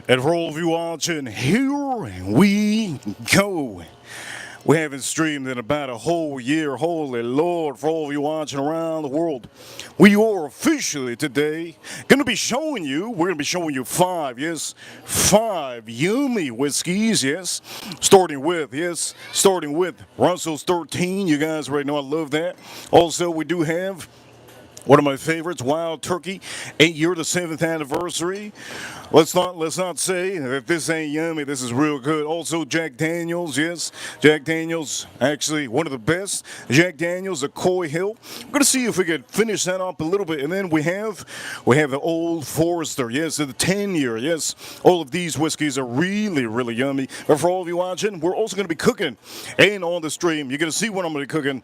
And for all of you watching, here we go. We haven't streamed in about a whole year. Holy Lord, for all of you watching around the world. We are officially today going to be showing you, we're going to be showing you five yummy whiskeys, starting with Russell's 13. You guys already know I love that. Also, we do have one of my favorites, Wild Turkey, 8-year to 7th anniversary. Let's not say that this ain't yummy. This is real good. Also, Jack Daniels, yes, Jack Daniels, actually one of the best. Jack Daniels, a Coy Hill. We're gonna see if we could finish that up a little bit, and then we have the Old Forester, yes, the 10-year, yes. All of these whiskeys are really yummy. But for all of you watching, we're also gonna be cooking, and on the stream, you're gonna see what I'm gonna be cooking.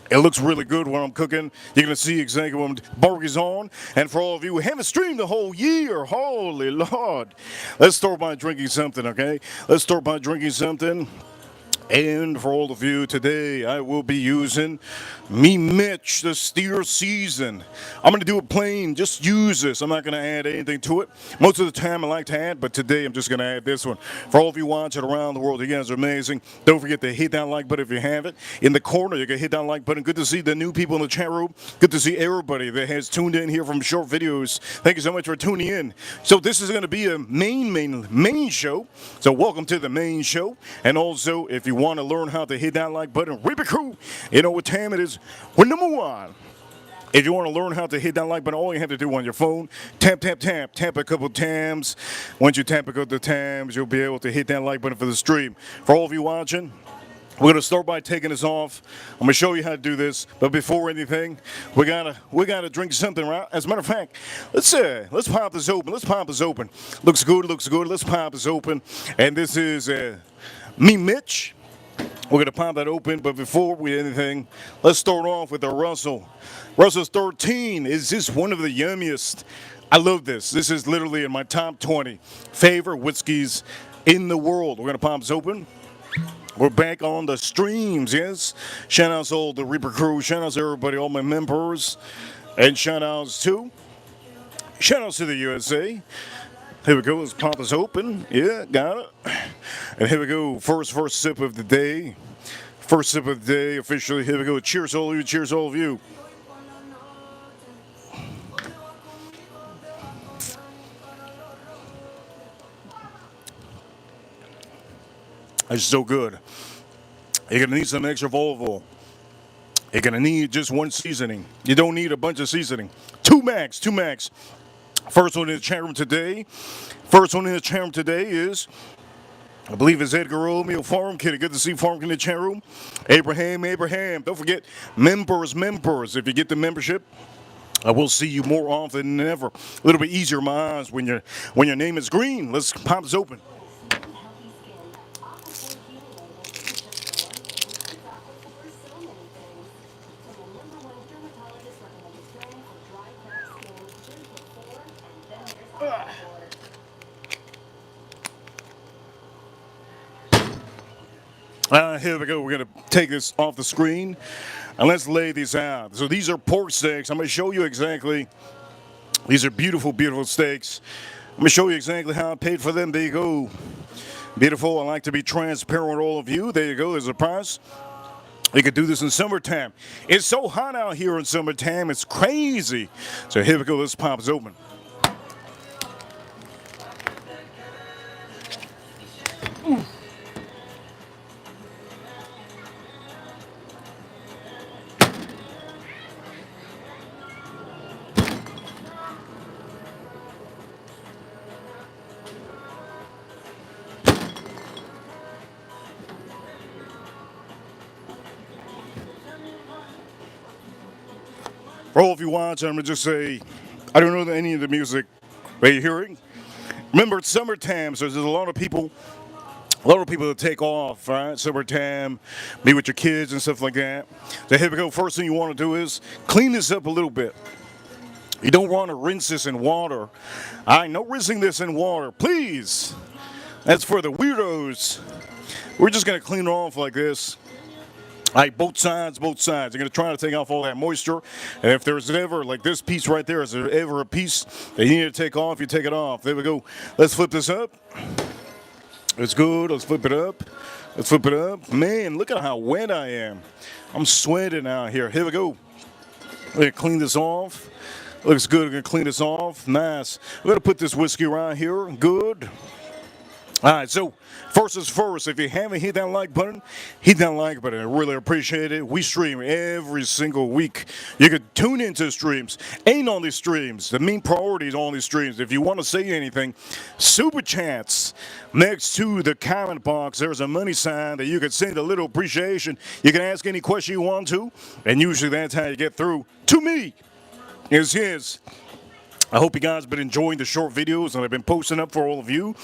It looks really good when I'm cooking. You're going to see exactly what burger's on. And for all of you who haven't streamed the whole year, holy Lord. Let's start by drinking something, okay? Let's start by drinking something. And for all of you today, I will be using me Mitch, the Steer Season. I'm going to do it plain, just use this. I'm not going to add anything to it. Most of the time I like to add, but today I'm just going to add this one. For all of you watching around the world, you guys are amazing. Don't forget to hit that like button if you have it. In the corner, you can hit that like button. Good to see the new people in the chat room. Good to see everybody that has tuned in here from short videos. Thank you so much for tuning in. So this is going to be a main show. So welcome to the main show. And also, if you want to learn how to hit that like button, Reaper Crew, you know what time it is. We're number one. If you want to learn how to hit that like button, all you have to do on your phone, tap a couple times. Once you tap a couple times, you'll be able to hit that like button for the stream. For all of you watching, we're going to start by taking this off. I'm going to show you how to do this. But before anything, we gotta drink something, right? As a matter of fact, let's pop this open. Looks good. Let's pop this open. And this is me, Mitch. We're going to pop that open, but before we do anything, let's start off with the Russell. Russell's 13 is just one of the yummiest. I love this. This is literally in my top 20 favorite whiskeys in the world. We're going to pop this open. We're back on the streams, yes. Shout outs to all the Reaper Crew. Shout outs to everybody, all my members. And shout outs to the USA. Here we go, let's pop this open. Yeah, got it. And here we go, first sip of the day. First sip of the day, officially. Here we go, cheers all of you, It's so good. You're gonna need some extra Volvo. You're gonna need just one seasoning. You don't need a bunch of seasoning. Two max. First one in the chat room today is, I believe it's Edgar Romeo, Farm Kid. Good to see Farm Kid in the chat room. Abraham. Don't forget, members. If you get the membership, I will see you more often than ever. A little bit easier in my eyes when your name is green. Let's pop this open. Here we go. We're going to take this off the screen and let's lay these out. So these are pork steaks. I'm going to show you exactly. These are beautiful steaks. I'm going to show you exactly how I paid for them. There you go. Beautiful. I like to be transparent with all of you. There you go. There's a price. You could do this in summertime. It's so hot out here in summertime. It's crazy. So here we go. Let's pop this open. For all of you watching, I'm going to just say, I don't know any of the music that you're hearing. Remember, it's summertime, so there's a lot of people that take off, right? Summertime, be with your kids and stuff like that. So here we go. First thing you want to do is clean this up a little bit. You don't want to rinse this in water. No rinsing this in water, please. That's for the weirdos. We're just going to clean it off like this. All right, both sides, both sides. You're going to try to take off all that moisture. And if there's ever, like this piece right there, is there ever a piece that you need to take off, you take it off. There we go. Let's flip this up. It's good. Let's flip it up. Let's flip it up. Man, look at how wet I am. I'm sweating out here. Here we go. We're going to clean this off. Looks good. We're going to clean this off. Nice. We're going to put this whiskey around here. Good. All right, so first is first. If you haven't hit that like button, hit that like button. I really appreciate it. We stream every single week. You can tune into streams. Ain't on these streams. The main priority is on these streams. If you want to say anything, super chats. Next to the comment box, there's a money sign that you can send a little appreciation. You can ask any question you want to, and usually that's how you get through to me. Yes. I hope you guys have been enjoying the short videos that I've been posting up for all of you.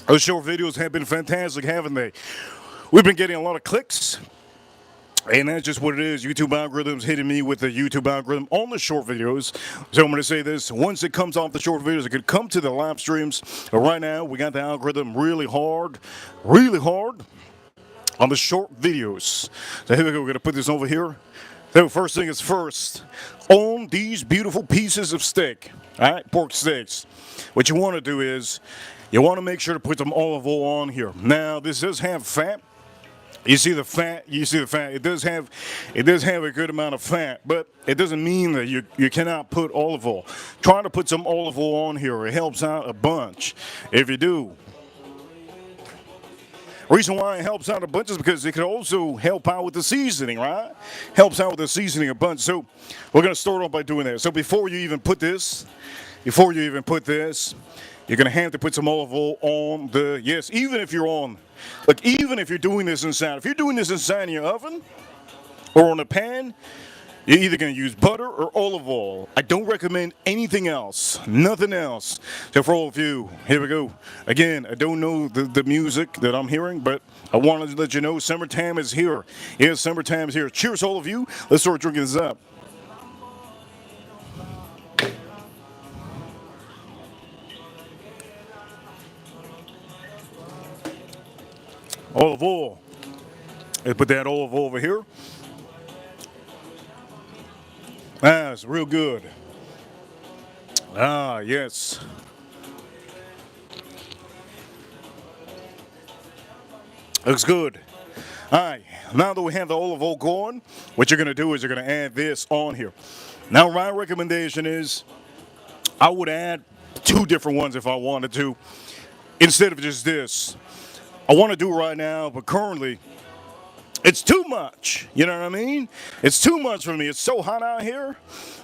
Those short videos have been fantastic, haven't they? We've been getting a lot of clicks, and that's just what it is. YouTube algorithm's hitting me with the YouTube algorithm on the short videos. So I'm going to say this. Once it comes off the short videos, it could come to the live streams. But right now, we got the algorithm really hard on the short videos. So here we go. We're going to put this over here. So first thing is first, on these beautiful pieces of steak, all right, pork steaks, what you want to do is you want to make sure to put some olive oil on here. Now, this does have fat. You see the fat? It does have a good amount of fat, but it doesn't mean that you cannot put olive oil. Try to put some olive oil on here. It helps out a bunch if you do. Reason why it helps out a bunch is because it could also help out with the seasoning, right? Helps out with the seasoning a bunch. So we're going to start off by doing that. So before you even put this, you're going to have to put some olive oil on the, yes, even if you're doing this inside, if you're doing this inside in your oven or on a pan, you're either going to use butter or olive oil. I don't recommend anything else, nothing else. So for all of you, here we go. Again, I don't know the music that I'm hearing, but I wanted to let you know summertime is here. Yes, summertime is here. Cheers, all of you. Let's start drinking this up. Olive oil. Let's put that olive oil over here. Ah, it's real good. Ah, yes. Looks good. All right, now that we have the olive oil going, what you're going to do is you're going to add this on here. Now, my recommendation is I would add 2 different ones if I wanted to, instead of just this. I want to do it right now, but currently, it's too much. You know what I mean? It's too much for me. It's so hot out here.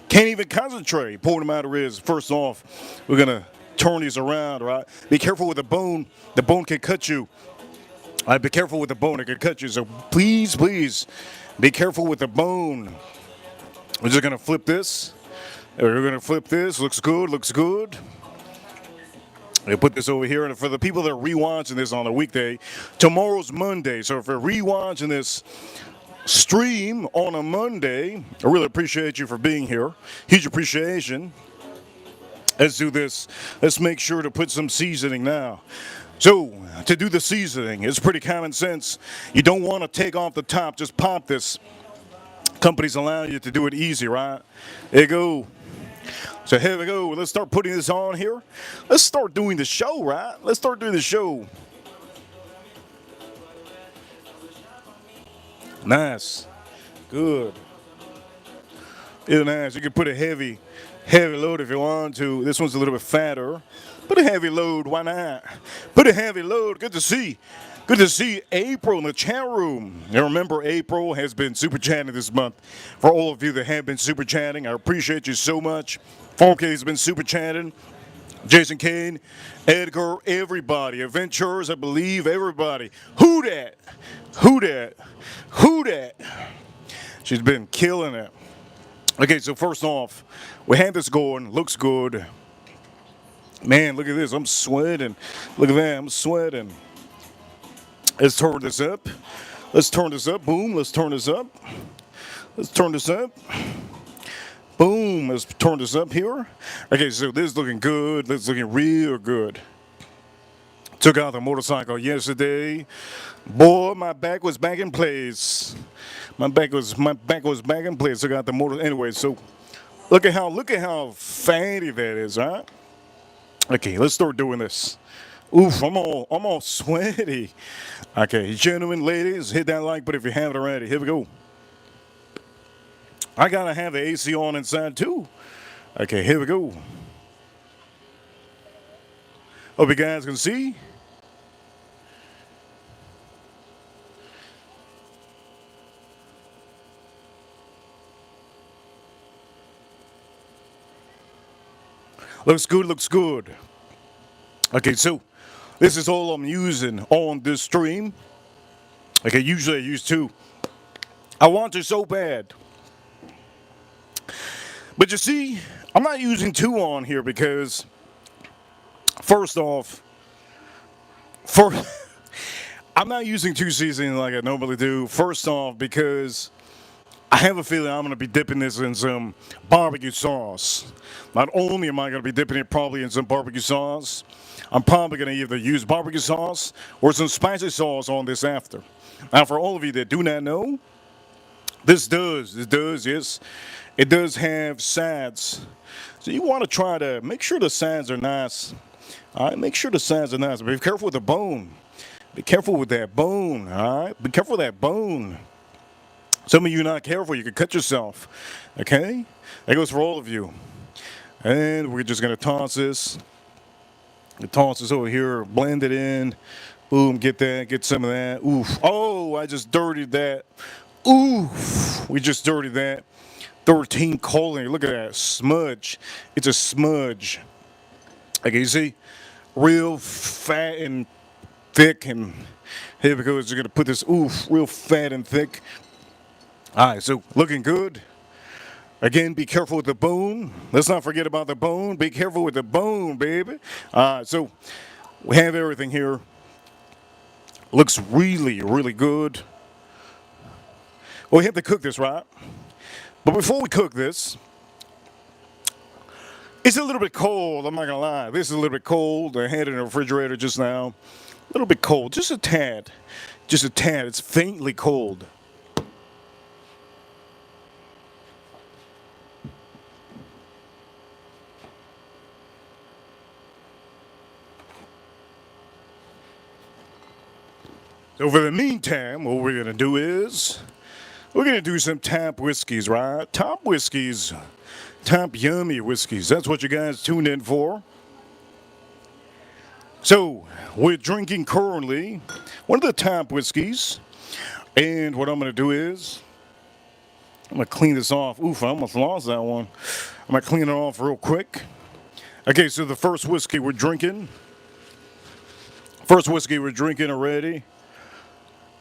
Can't even concentrate. Point of the matter is, first off, we're going to turn these around, right? Be careful with the bone. The bone can cut you. All right, be careful with the bone. It can cut you. So please, be careful with the bone. We're just going to flip this. We're going to flip this. Looks good. I put this over here, and for the people that are rewatching this on a weekday, tomorrow's Monday. So if you're rewatching this stream on a Monday, I really appreciate you for being here. Huge appreciation. Let's do this. Let's make sure to put some seasoning now. So to do the seasoning, it's pretty common sense. You don't want to take off the top. Just pop this. Companies allow you to do it easy, right? There you go. So here we go. Let's start putting this on here. Let's start doing the show, right? Let's start doing the show. Nice. Good. Real nice. You can put a heavy load if you want to. This one's a little bit fatter. Put a heavy load. Why not? Put a heavy load. Good to see. Good to see April in the chat room. And remember, April has been super chatting this month. For all of you that have been super chatting, I appreciate you so much. 4K has been super chatting. Jason Kane, Edgar, everybody. Adventures, I believe, everybody. Who dat? She's been killing it. Okay, so first off, we have this going. Looks good. Man, look at this. I'm sweating. Look at that. I'm sweating. Let's turn this up. Boom. Let's turn this up. Boom. Let's turn this up here. Okay, so this is looking good. This is looking real good. Took out the motorcycle yesterday. Boy, my back was back in place. My back was back in place. Took out the motor anyway. So look at how fatty that is, huh? Okay, let's start doing this. Oof, I'm all sweaty. Okay, gentlemen, ladies, hit that like button if you haven't already. Here we go. I gotta have the AC on inside too. Okay, here we go. Hope you guys can see. Looks good, looks good. Okay, so this is all I'm using on this stream. Okay, usually I use two. I want to so bad. But you see, I'm not using two on here because, first off, for I'm not using two seasoning like I normally do. First off, because I have a feeling I'm going to be dipping this in some barbecue sauce. Not only am I going to be dipping it probably in some barbecue sauce, I'm probably going to either use barbecue sauce or some spicy sauce on this after. Now, for all of you that do not know, yes, it does have sides. So you want to try to make sure the sides are nice. All right, make sure the sides are nice. Be careful with the bone. Be careful with that bone, all right? Be careful with that bone. Some of you not careful, you could cut yourself, okay? That goes for all of you. And we're just gonna toss this. Toss this over here, blend it in. Boom, get that, get some of that. Oof, oh, I just dirtied that. Oof, we just dirtied that. 13 colon, look at that, smudge. It's a smudge. Okay, you see? Real fat and thick, and here we go. We're gonna put this, oof, real fat and thick. All right, so looking good. Again, be careful with the bone. Let's not forget about the bone. Be careful with the bone, baby. All right, so we have everything here. Looks really, really good. Well, we have to cook this, right? But before we cook this, it's a little bit cold. I'm not gonna lie. This is a little bit cold. I had it in the refrigerator just now. A little bit cold, just a tad. Just a tad. It's faintly cold. So for the meantime, what we're gonna do is we're gonna do some top whiskeys, right? Top whiskeys, top yummy whiskeys. That's what you guys tuned in for. So we're drinking currently one of the top whiskeys, and what I'm gonna do is I'm gonna clean this off. Oof, I almost lost that one. I'm gonna clean it off real quick. Okay, so the first whiskey we're drinking already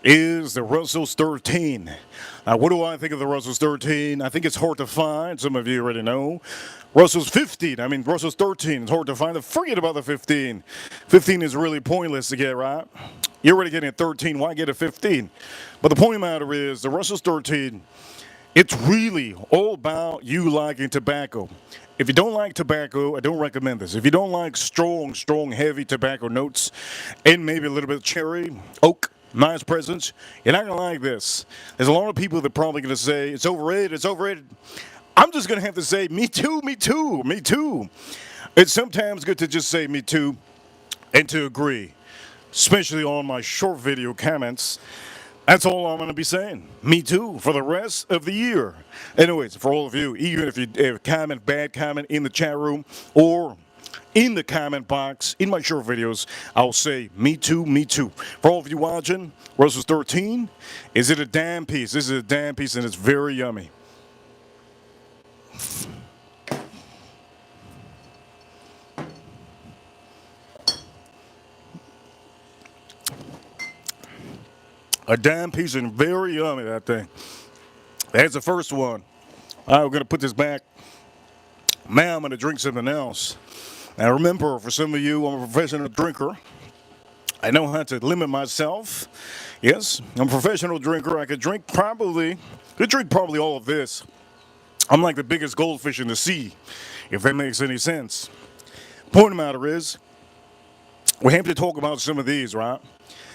is the Russell's 13. Now, what do I think of the Russell's 13? I think it's hard to find. Some of you already know. Russell's 15. I mean, Russell's 13 is hard to find. Forget about the 15. 15 is really pointless to get, right? You're already getting a 13. Why get a 15? But the point of the matter is, the Russell's 13, it's really all about you liking tobacco. If you don't like tobacco, I don't recommend this. If you don't like strong, heavy tobacco notes and maybe a little bit of cherry, oak, nice presence, you're not going to like this. There's a lot of people that are probably going to say, it's overrated, it's overrated. I'm just going to have to say, me too, me too, me too. It's sometimes good to just say me too and to agree, especially on my short video comments. That's all I'm going to be saying. Me too for the rest of the year. Anyways, for all of you, even if you have comment, bad comment in the chat room or in the comment box in my short videos, I'll say me too, me too. For all of you watching, Russell's 13, is it a damn piece? This is a damn piece and it's very yummy. A damn piece and very yummy, that thing. That's the first one. All right, we're going to put this back. Now I'm going to drink something else. Now remember, for some of you, I'm a professional drinker. I know how to limit myself. Yes, I'm a professional drinker. I could drink probably all of this. I'm like the biggest goldfish in the sea, if that makes any sense. Point of the matter is, we have to talk about some of these, right?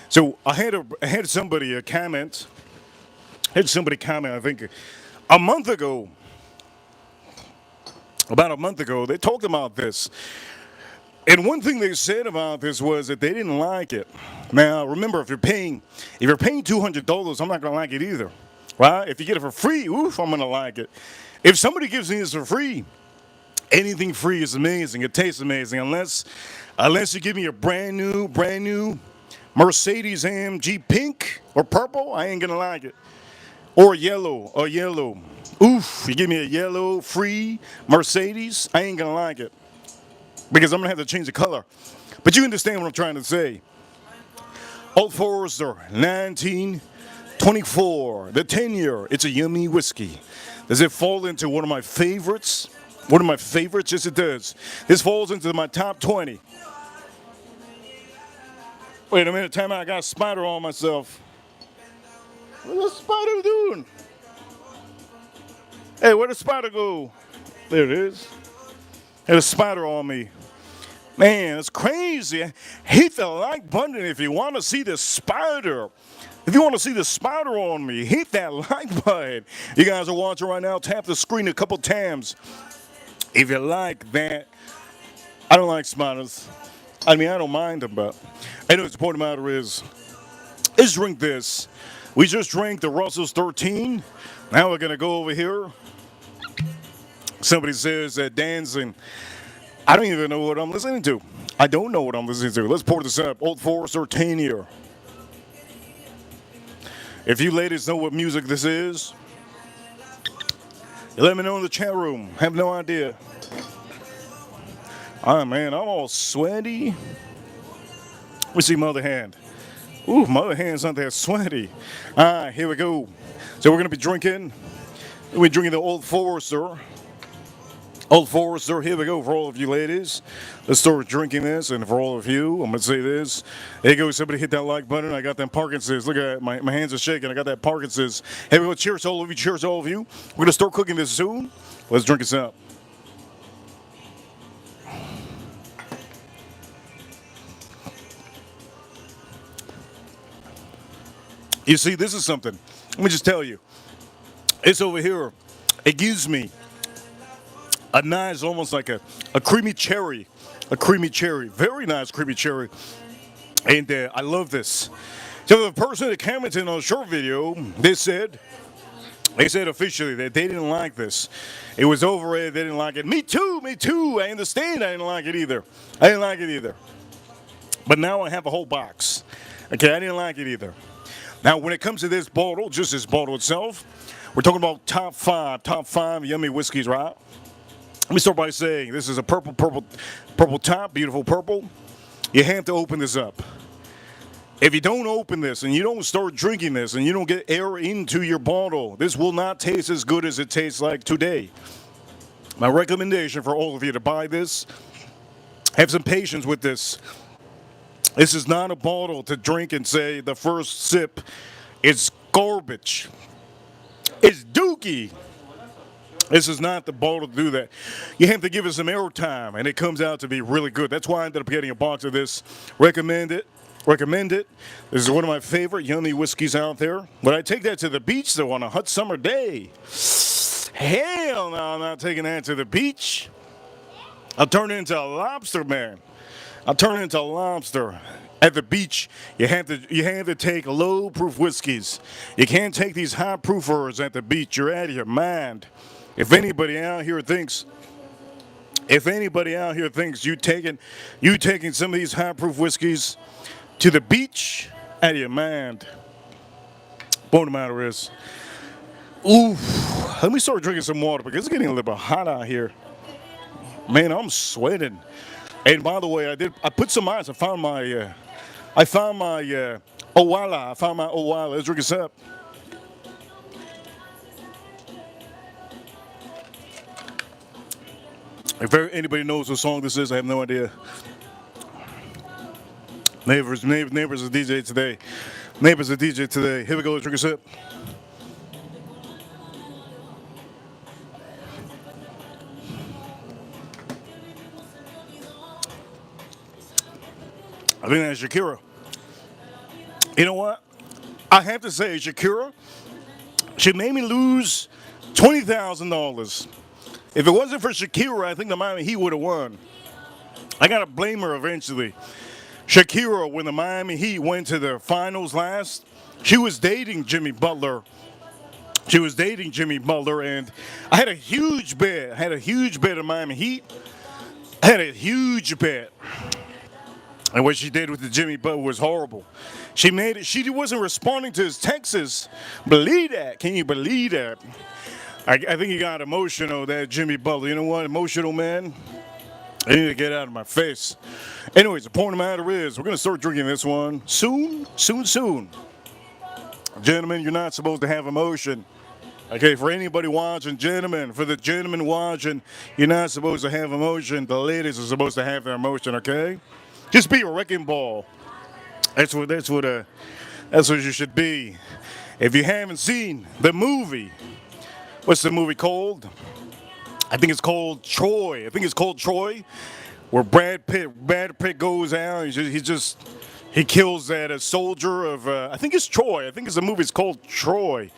So I had somebody comment. Had somebody comment. I think a month ago, about a month ago, they talked about this. And one thing they said about this was that they didn't like it. Now, remember, if you're paying $200, I'm not gonna like it either, right? If you get it for free, oof, I'm gonna like it. If somebody gives me this for free, anything free is amazing. It tastes amazing, unless you give me a brand new Mercedes AMG pink or purple, I ain't gonna like it. Or yellow. Oof, you give me a yellow free Mercedes, I ain't gonna like it. Because I'm gonna have to change the color. But you understand what I'm trying to say. Old Forester, 1924, the 10-year. It's a yummy whiskey. Does it fall into one of my favorites? One of my favorites? Yes, it does. This falls into my top 20. Wait a minute, time out. I got a spider on myself. What's the spider doing? Hey, where'd the spider go? There it is. Had a spider on me. Man, it's crazy. Hit the like button if you want to see the spider. If you want to see the spider on me, hit that like button. You guys are watching right now. Tap the screen a couple times. If you like that, I don't like spiders. I mean, I don't mind them, but anyways, the point of the matter is, let's drink this. We just drank the Russell's 13. Now we're going to go over here. Somebody says that dancing. I don't even know what I'm listening to. I don't know what I'm listening to. Let's pour this up. Old Forester 10-year. If you ladies know what music this is, let me know in the chat room. I have no idea. Ah, man, I'm all sweaty. We see my other hand. Ooh, my other hand's not that sweaty. All right, here we go. So we're going to be drinking. We're drinking the Old Forester. Old Forester, here we go for all of you ladies. Let's start drinking this, and for all of you, I'm going to say this. Here you go, somebody hit that like button. I got them Parkinson's. Look at that, my hands are shaking. I got that Parkinson's. Here we go, cheers to all of you, cheers to all of you. We're going to start cooking this soon. Let's drink this up. You see, this is something. Let me just tell you. It's over here. It gives me a nice, almost like a creamy cherry. A creamy cherry. Very nice creamy cherry. And I love this. So the person that commented on a short video, they said officially that they didn't like this. It was overrated. They didn't like it. Me too. I understand I didn't like it either. But now I have a whole box. Okay, I didn't like it either. Now, when it comes to this bottle, just this bottle itself, we're talking about top five yummy whiskeys, right? Let me start by saying this is a purple top, beautiful purple. You have to open this up. If you don't open this and you don't start drinking this and you don't get air into your bottle, this will not taste as good as it tastes like today. My recommendation for all of you to buy this, have some patience with this. This is not a bottle to drink and say the first sip is garbage. It's dookie. This is not the bottle to do that. You have to give it some air time, and it comes out to be really good. That's why I ended up getting a box of this. Recommend it. This is one of my favorite yummy whiskeys out there. But I take that to the beach, though, on a hot summer day. Hell no, I'm not taking that to the beach. I'll turn into a lobster, man. I'll turn into a lobster. At the beach, you have to take low-proof whiskeys. You can't take these high-proofers at the beach. You're out of your mind. If anybody out here thinks you taking some of these high-proof whiskeys to the beach, out of your mind. Point of the matter is, let me start drinking some water because it's getting a little bit hot out here. Man, I'm sweating. And by the way, I put some ice. I found my Owala. Let's drink this up. If anybody knows what song this is, I have no idea. Neighbors a DJ today. Neighbors a DJ today. Here we go, let's drink a sip. I think that's Shakira. You know what? I have to say, Shakira, she made me lose $20,000. If it wasn't for Shakira, I think the Miami Heat would have won. I gotta blame her eventually. Shakira, when the Miami Heat went to the finals last, she was dating Jimmy Butler. She was dating Jimmy Butler, and I had a huge bet. I had a huge bet on Miami Heat. I had a huge bet. And what she did with the Jimmy Butler was horrible. She made it. She wasn't responding to his texts. Believe that? Can you believe that? I think he got emotional, that Jimmy Butler. You know what? Emotional, man. I need to get out of my face. Anyways, the point of the matter is, we're going to start drinking this one soon, soon, soon. Gentlemen, you're not supposed to have emotion. Okay, for anybody watching, gentlemen, for the gentlemen watching, you're not supposed to have emotion. The ladies are supposed to have their emotion, okay? Just be a wrecking ball. That's what you should be. If you haven't seen the movie, what's the movie called? I think it's called Troy. Where Brad Pitt goes out. He kills that soldier of. I think it's Troy. I think the movie's called Troy.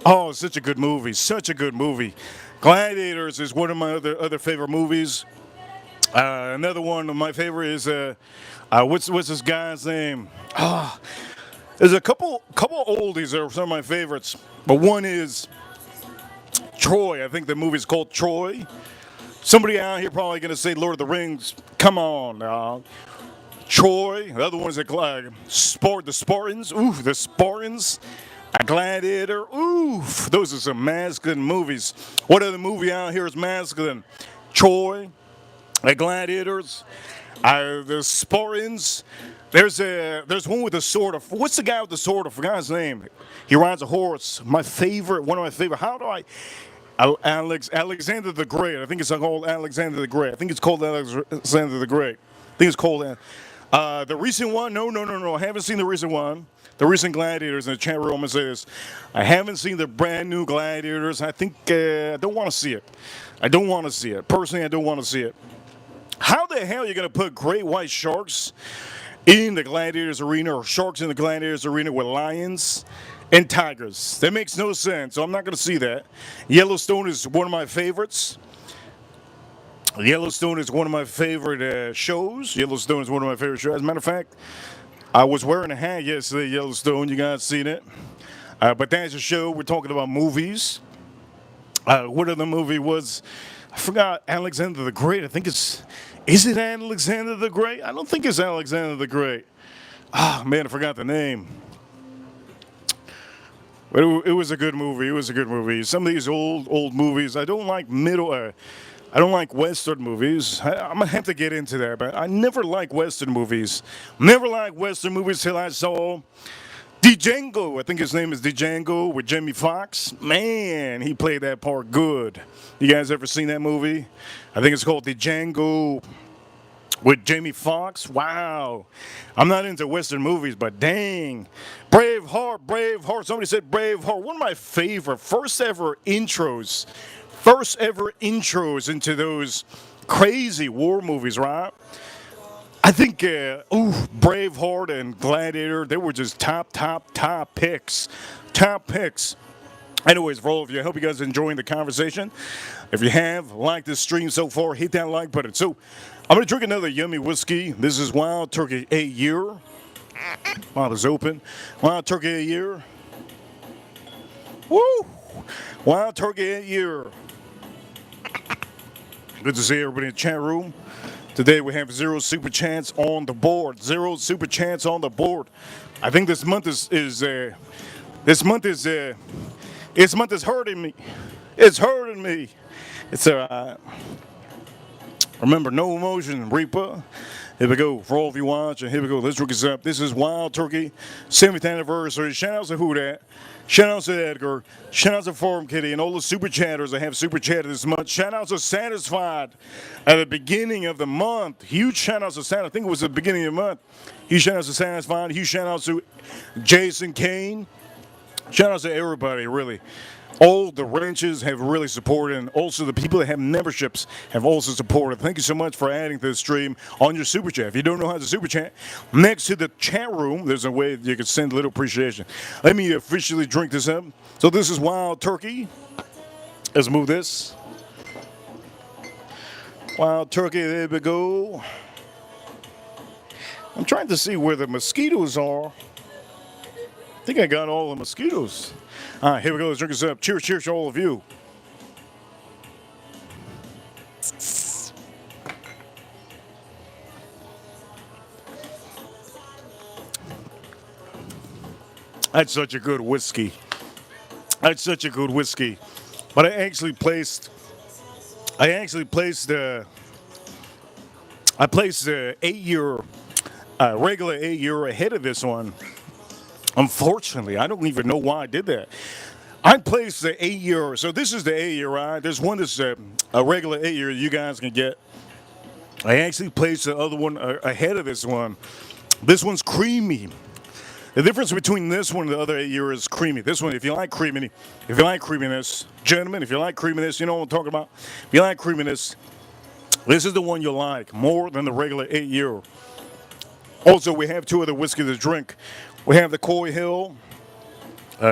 Oh, it's such a good movie. Such a good movie. Gladiators is one of my other favorite movies. Another one of my favorite is what's this guy's name? There's a couple oldies that are some of my favorites, but one is Troy. I think the movie's called Troy. Somebody out here probably going to say Lord of the Rings. Come on now. Troy. The other one's the Spartans. Ooh, the Spartans. A Gladiator. Oof. Those are some masculine movies. What other movie out here is masculine? Troy. The Gladiators. The Spartans. There's one with the sword. What's the guy with the sword? I forgot his name. He rides a horse. One of my favorite. How do I? Alexander the Great. I think it's called Alexander the Great. I think it's called Alexander the Great. I think it's called the recent one. No. I haven't seen the recent one. The recent Gladiators in the chat room. I'm gonna say this. I haven't seen the brand new Gladiators. I think I don't want to see it. Personally, I don't want to see it. How the hell are you gonna put great white sharks in the Gladiators arena, or sharks in the Gladiators arena with lions and tigers? That makes no sense, so I'm not going to see that. Yellowstone is one of my favorites. Yellowstone is one of my favorite shows. As a matter of fact, I was wearing a hat yesterday, Yellowstone. You guys seen it? But that's a show. We're talking about movies. What other movie was? I forgot. Alexander the Great. I think it's... Is it Alexander the Great? I don't think it's Alexander the Great. Ah, man, I forgot the name. But it was a good movie. Some of these old movies, I don't like I don't like Western movies. I'm going to have to get into that, but I never liked Western movies. Never liked Western movies till I saw Django. I think his name is Django with Jamie Foxx. Man, he played that part good. You guys ever seen that movie? I think it's called Django with Jamie Foxx. Wow. I'm not into Western movies, but dang. Braveheart. Somebody said Braveheart. One of my favorite first ever intros into those crazy war movies, right? I think, Braveheart and Gladiator, they were just top picks. Top picks. Anyways, for all of you, I hope you guys are enjoying the conversation. If you have liked this stream so far, hit that like button. So, I'm going to drink another yummy whiskey. This is Wild Turkey 8 Year. While it's open. Wild Turkey 8 Year. Woo! Wild Turkey 8 Year. Good to see everybody in the chat room. Today we have 0 super chats on the board. 0 super chats on the board. I think this month is hurting me. It's hurting me. It's remember, no emotion, Reaper. Here we go. For all of you watching, here we go. Let's drink this up. This is Wild Turkey, 7th anniversary. Shout out to Who Dat. Shout out to Edgar. Shout out to Forum Kitty and all the super chatters that have super chatted this month. Shout out to Satisfied at the beginning of the month. Huge shout out to Satisfied. I think it was the beginning of the month. Huge shout out to Satisfied. Huge shout out to Jason Kane. Shout out to everybody, really. All the ranches have really supported, and also the people that have memberships have also supported. Thank you so much for adding to the stream on your super chat. If you don't know how to super chat, next to the chat room, there's a way you can send a little appreciation. Let me officially drink this up. So this is Wild Turkey. Let's move this. Wild Turkey, there we go. I'm trying to see where the mosquitoes are. I think I got all the mosquitoes. All right, here we go. Let's drink this up. Cheers, cheers to all of you. That's such a good whiskey. That's such a good whiskey. But I actually placed the 8-year, regular 8-year ahead of this one. Unfortunately, I don't even know why I did that. I placed the 8-year, so this is the 8-year, right? There's one that's a regular 8-year you guys can get. I actually placed the other one ahead of this one. This one's creamy. The difference between this one and the other 8-year is creamy. This one, if you like creaminess, gentlemen, if you like creaminess, you know what I'm talking about? If you like creaminess, this is the one you'll like more than the regular 8-year. Also, we have two other whiskey to drink. We have the Coy Hill,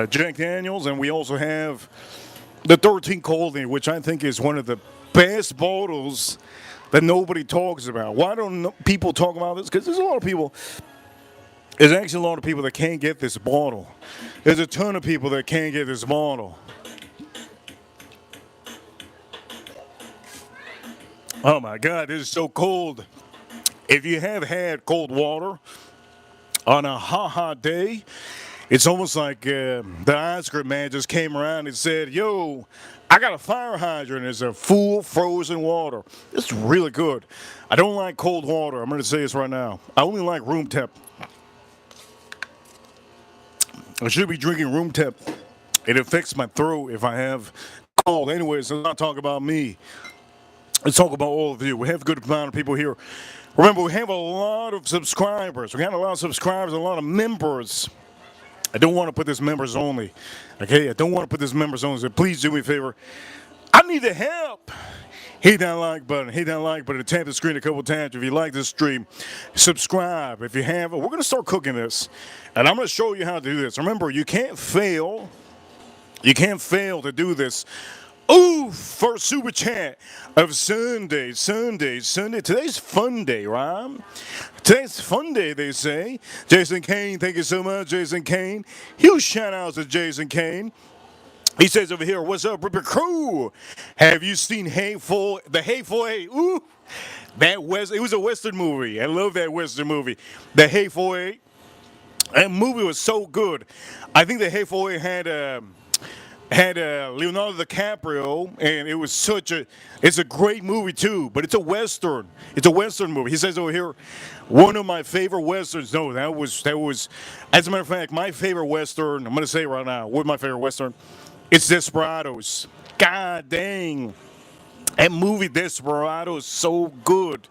Jack Daniels, and we also have the 13 Colony, which I think is one of the best bottles that nobody talks about. Why don't people talk about this? Because there's actually a lot of people that can't get this bottle. There's a ton of people that can't get this bottle. Oh my God, this is so cold. If you have had cold water on a hot day, it's almost like the ice cream man just came around and said, yo, I got a fire hydrant. It's a full frozen water. It's really good. I don't like cold water. I'm going to say this right now. I only like room temp. I should be drinking room temp. It affects my throat if I have cold. Anyways, let's not talk about me. Let's talk about all of you. We have a good amount of people here. Remember, we have a lot of subscribers. We have a lot of subscribers, a lot of members. I don't want to put this members only. Okay, I don't want to put this members only. So please do me a favor. I need the help. Hit that like button. Hit that like button. Tap the screen a couple times. If you like this stream, subscribe. If you haven't, we're going to start cooking this. And I'm going to show you how to do this. Remember, you can't fail. You can't fail to do this. Ooh, first super chat of Sunday. Today's fun day, right? Today's fun day, they say. Jason Kane, thank you so much, Jason Kane. Huge shout outs to Jason Kane. He says over here, what's up, Ripper Crew? Have you seen the Hateful Eight? Ooh, it was a Western movie. I love that Western movie. The Hateful Eight. That movie was so good. I think the Hateful Eight had Leonardo DiCaprio, and it's a great movie too, but it's a Western. It's a Western movie. He says over here, one of my favorite Westerns. No, that was, as a matter of fact, my favorite Western, I'm going to say it right now, what's my favorite Western? It's Desperados. God dang. That movie Desperado is so good.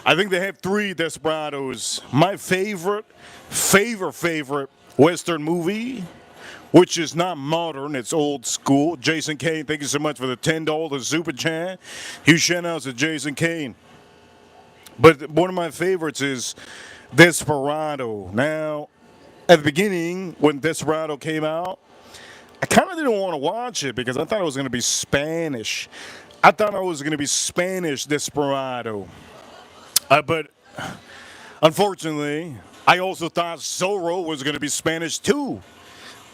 I think they have 3 Desperados. My favorite Western movie, which is not modern, it's old school. Jason Kane, thank you so much for the $10 super chat. Huge shout outs to Jason Kane. But one of my favorites is Desperado. Now, at the beginning, when Desperado came out, I kind of didn't want to watch it because I thought it was going to be Spanish. I thought it was going to be Spanish Desperado. But unfortunately, I also thought Zorro was going to be Spanish too.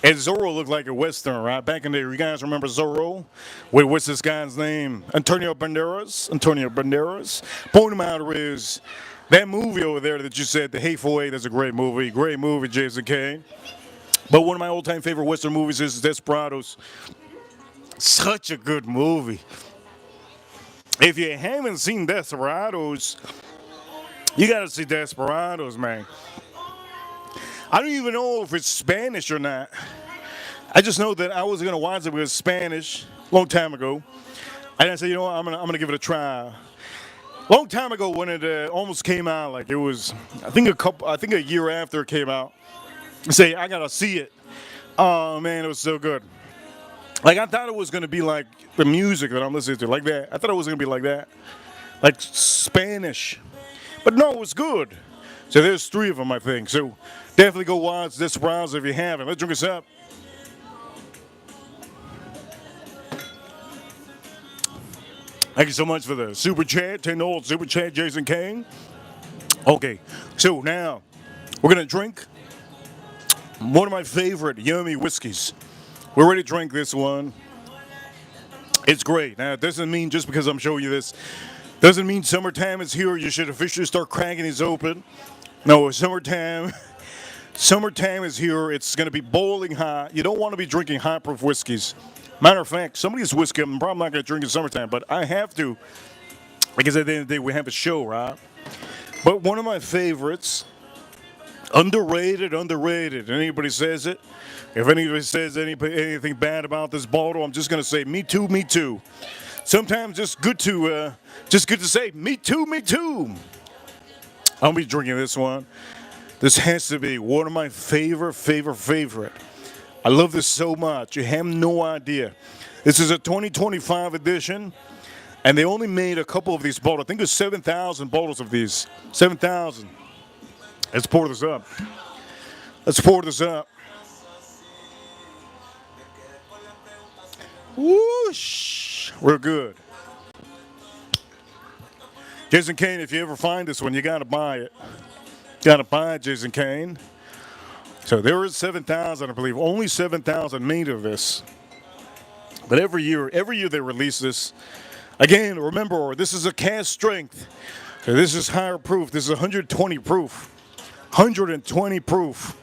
And Zorro looked like a Western, right? Back in the day, you guys remember Zorro? Wait, what's this guy's name? Antonio Banderas. Point him out is that movie over there that you said, The Hateful Eight, that's a great movie. Great movie, Jason Kane. But one of my all-time favorite Western movies is Desperados. Such a good movie. If you haven't seen Desperados, you gotta see Desperados, man. I don't even know if it's Spanish or not. I just know that I was gonna watch it because Spanish a long time ago, and I said, you know what, I'm gonna give it a try. Long time ago when it almost came out, like it was, I think a year after it came out. I say I gotta see it. Oh man, it was so good. Like I thought it was gonna be like the music that I'm listening to, like that. I thought it was gonna be like that, like Spanish. But no, it was good. So there's three of them, I think. So definitely go watch this browser if you haven't. Let's drink this up. Thank you so much for the super chat, $10 super chat, Jason Kane. Okay, so now we're gonna drink one of my favorite yummy whiskeys. We're ready to drink this one. It's great. Now, it doesn't mean just because I'm showing you this, doesn't mean summertime is here. You should officially start cracking these open. No, summertime is here. It's going to be boiling hot. You don't want to be drinking hot-proof whiskeys. Matter of fact, some of these whiskey I'm probably not going to drink in summertime, but I have to because at the end of the day we have a show, right? But one of my favorites, underrated. Anybody says it? If anybody says anything bad about this bottle, I'm just gonna say me too, me too. Sometimes just good to say me too, me too. I'll be drinking this one. This has to be one of my favorite. I love this so much. You have no idea. This is a 2025 edition, and they only made a couple of these bottles. I think there's 7,000 bottles of these. 7,000. Let's pour this up. Whoosh! We're good. Jason Kane, if you ever find this one, you gotta buy it. Gotta buy it, Jason Kane. So there is 7,000, I believe. Only 7,000 made of this. But every year they release this. Again, remember, this is a cast strength. So this is higher proof. This is 120 proof. 120 proof.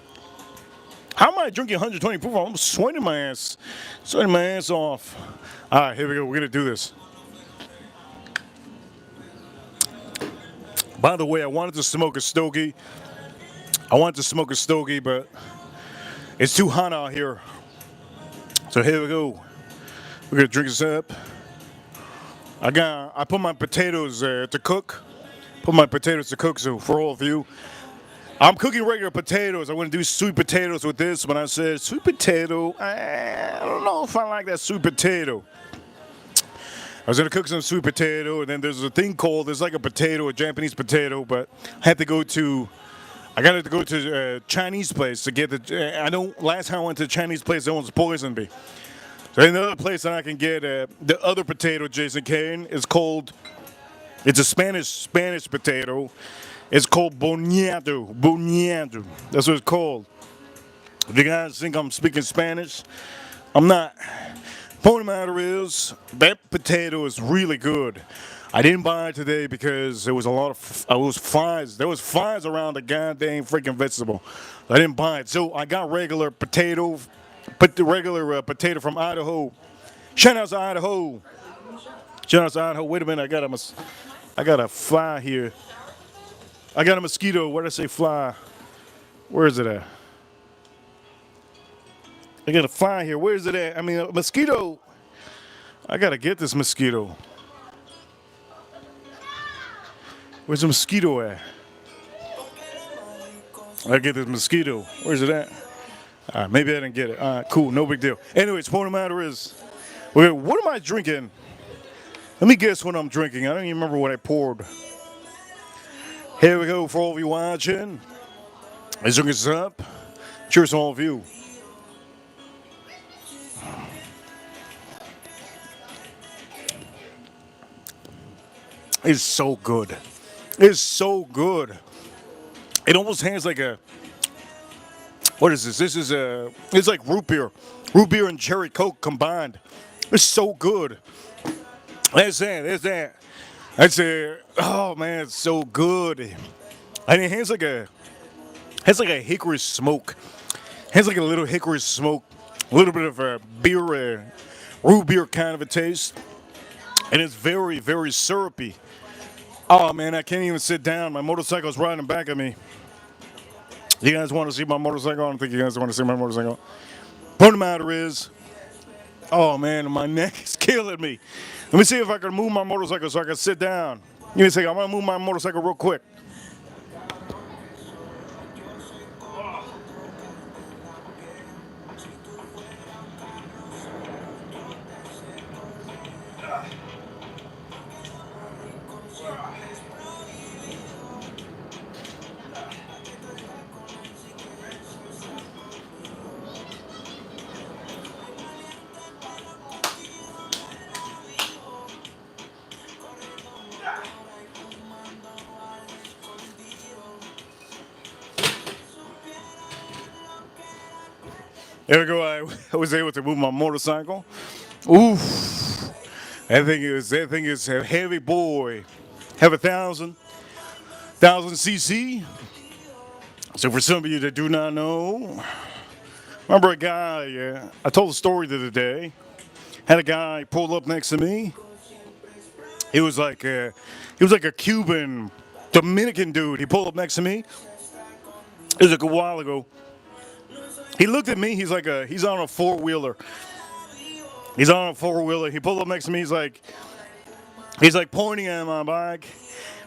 How am I drinking 120 proof? I'm sweating my ass off. All right, here we go. We're gonna do this. By the way, I wanted to smoke a stogie. But it's too hot out here. So here we go. We're gonna drink this up. I put my potatoes to cook. So for all of you, I'm cooking regular potatoes. I want to do sweet potatoes with this. When I said sweet potato, I don't know if I like that sweet potato. I was gonna cook some sweet potato, and then there's like a potato, a Japanese potato, but I got to go to a Chinese place to get the. Last time I went to a Chinese place, they almost poisoned me. So another place that I can get the other potato, Jason Kane, is called. It's a Spanish potato. It's called boñado. That's what it's called. If you guys think I'm speaking Spanish, I'm not. Point of the matter is, that potato is really good. I didn't buy it today because there was flies. There was flies around the goddamn freaking vegetable. I didn't buy it. So I got regular potato, potato from Idaho. Shout out to Idaho. Wait a minute, I got a fly here. I got a mosquito. Where did I say fly? Where is it at? I got a fly here. Where is it at? I mean, a mosquito. I got to get this mosquito. Where's the mosquito at? I get this mosquito. Where's it at? All right, maybe I didn't get it. All right, cool. No big deal. Anyways, point of the matter is, okay, what am I drinking? Let me guess what I'm drinking. I don't even remember what I poured. Here we go for all of you watching. Let's drink this up. Cheers to all of you. It's so good. It's so good. It almost has like a. What is this? It's like root beer. Root beer and cherry Coke combined. It's so good. That's that. Oh man, it's so good. And it has like a hickory smoke. It has like a little hickory smoke, a little bit of a beer, root beer kind of a taste. And it's very, very syrupy. Oh man, I can't even sit down. My motorcycle's riding back at me. You guys want to see my motorcycle? I don't think you guys want to see my motorcycle. Point of the matter is, oh man, my neck is killing me. Let me see if I can move my motorcycle so I can sit down. Give me a second. I'm going to move my motorcycle real quick. There we go. I was able to move my motorcycle. Oof. That thing is a heavy boy. Have 1,000 cc. So for some of you that do not know, remember a guy, I told the story the other day, had a guy pull up next to me. He was like a Cuban, Dominican dude. He pulled up next to me. It was like a while ago. He looked at me, he's on a four-wheeler. He's on a four-wheeler. He pulled up next to me, he's like pointing at my bike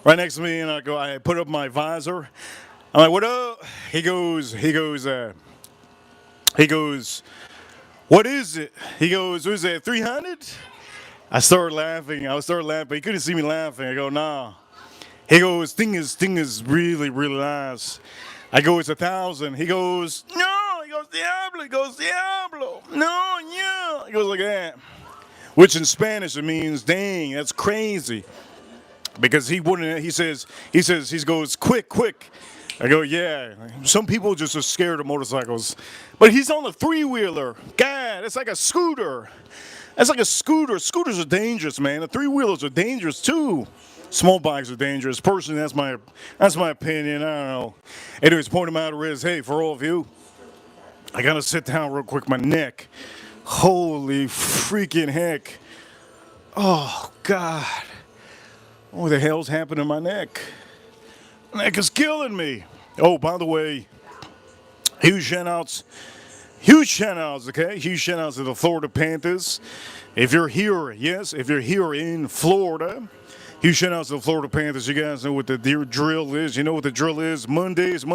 right next to me, and I put up my visor. I'm like, what up? He goes, what is it? He goes, what is that, 300? I started laughing. He couldn't see me laughing. I go, nah. He goes, thing is really, really nice. I go, it's 1,000. He goes, no. He goes, Diablo. He goes, Diablo. No, yeah. He goes like that. Which in Spanish it means, dang, that's crazy. Because he wouldn't, he goes, quick. I go, yeah. Some people just are scared of motorcycles. But he's on a three-wheeler. God, it's like a scooter. That's like a scooter. Scooters are dangerous, man. The three-wheelers are dangerous too. Small bikes are dangerous. Personally, that's my opinion. I don't know. Anyways, point of matter is, hey, for all of you, I gotta sit down real quick. My neck. Holy freaking heck. Oh, God. What the hell's happened to my neck? My neck is killing me. Oh, by the way, huge shout outs, okay? Huge shout outs to the Florida Panthers. If you're here in Florida, huge shout outs to the Florida Panthers. You guys know what the drill is. You know what the drill is. Mondays.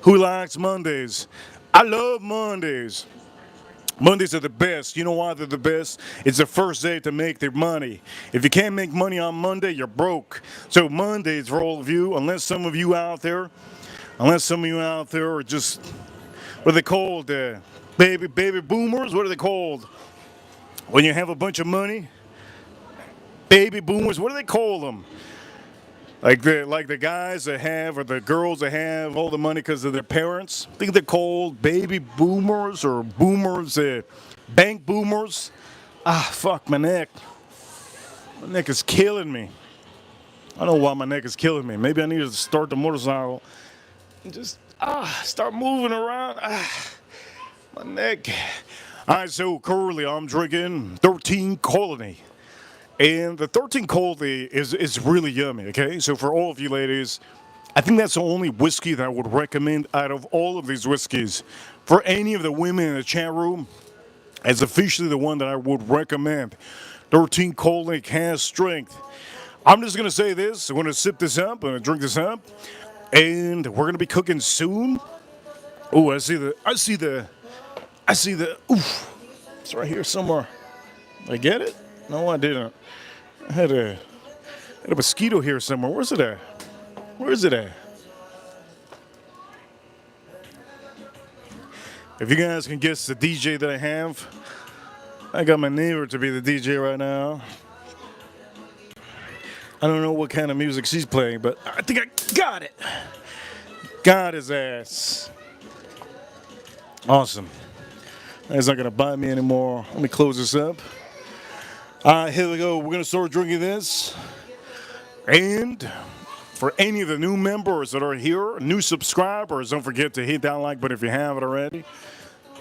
Who likes Mondays? I love Mondays. Mondays are the best. You know why they're the best? It's the first day to make their money. If you can't make money on Monday, you're broke. So Mondays for all of you, unless some of you out there are just, what are they called? Baby boomers? What are they called? When you have a bunch of money? Baby boomers, what do they call them? Like the guys that have, or the girls that have all the money because of their parents. I think they're called baby boomers or boomers, bank boomers. Ah, fuck, my neck. My neck is killing me. I don't know why my neck is killing me. Maybe I need to start the motorcycle and just start moving around. My neck. All right, so currently I'm drinking 13 Colony. And the 13 Colony is really yummy, okay? So for all of you ladies, I think that's the only whiskey that I would recommend out of all of these whiskeys. For any of the women in the chat room, it's officially the one that I would recommend. 13 Colony has strength. I'm just going to say this. I'm going to sip this up. I'm going to drink this up. And we're going to be cooking soon. Oh, I see the, oof. It's right here somewhere. Did I get it? No, I didn't. I had a mosquito here somewhere. Where's it at? If you guys can guess the DJ that I have, I got my neighbor to be the DJ right now. I don't know what kind of music she's playing, but I think I got it. Got his ass. Awesome. He's not going to bite me anymore. Let me close this up. All right, here we go. We're going to start drinking this. And for any of the new members that are here, new subscribers, don't forget to hit that like button if you haven't already.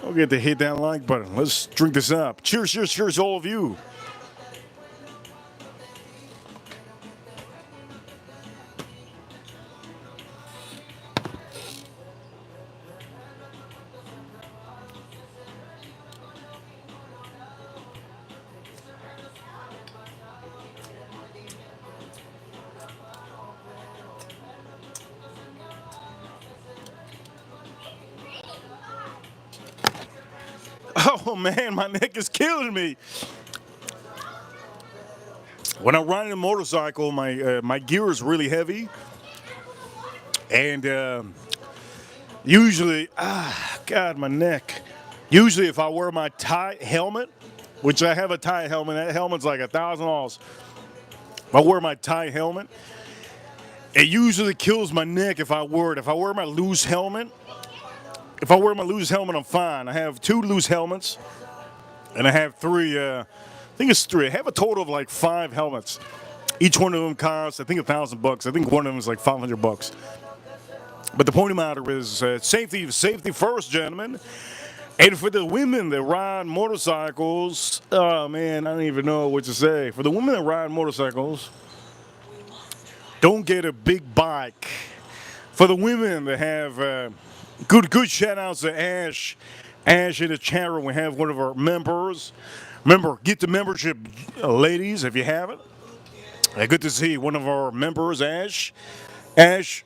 Don't forget to hit that like button. Let's drink this up. Cheers, all of you. Oh man, my neck is killing me. When I'm riding a motorcycle, my gear is really heavy, and usually, God, my neck. Usually, if I wear my tie helmet, which I have a tie helmet, that helmet's like $1,000. If I wear my tie helmet, it usually kills my neck if I wear it. If I wear my loose helmet, if I wear my loose helmet, I'm fine. I have 2 loose helmets, and I have 3. I think it's 3. I have a total of like 5 helmets. Each one of them costs, I think, $1,000. I think one of them is like $500. But the point of the matter is safety first, gentlemen. And for the women that ride motorcycles, oh man, I don't even know what to say. For the women that ride motorcycles, don't get a big bike. For the women that have good shout outs to Ash in the chat room. We have one of our members. Remember, get the membership, ladies, if you haven't. Good to see one of our members, Ash. Ash,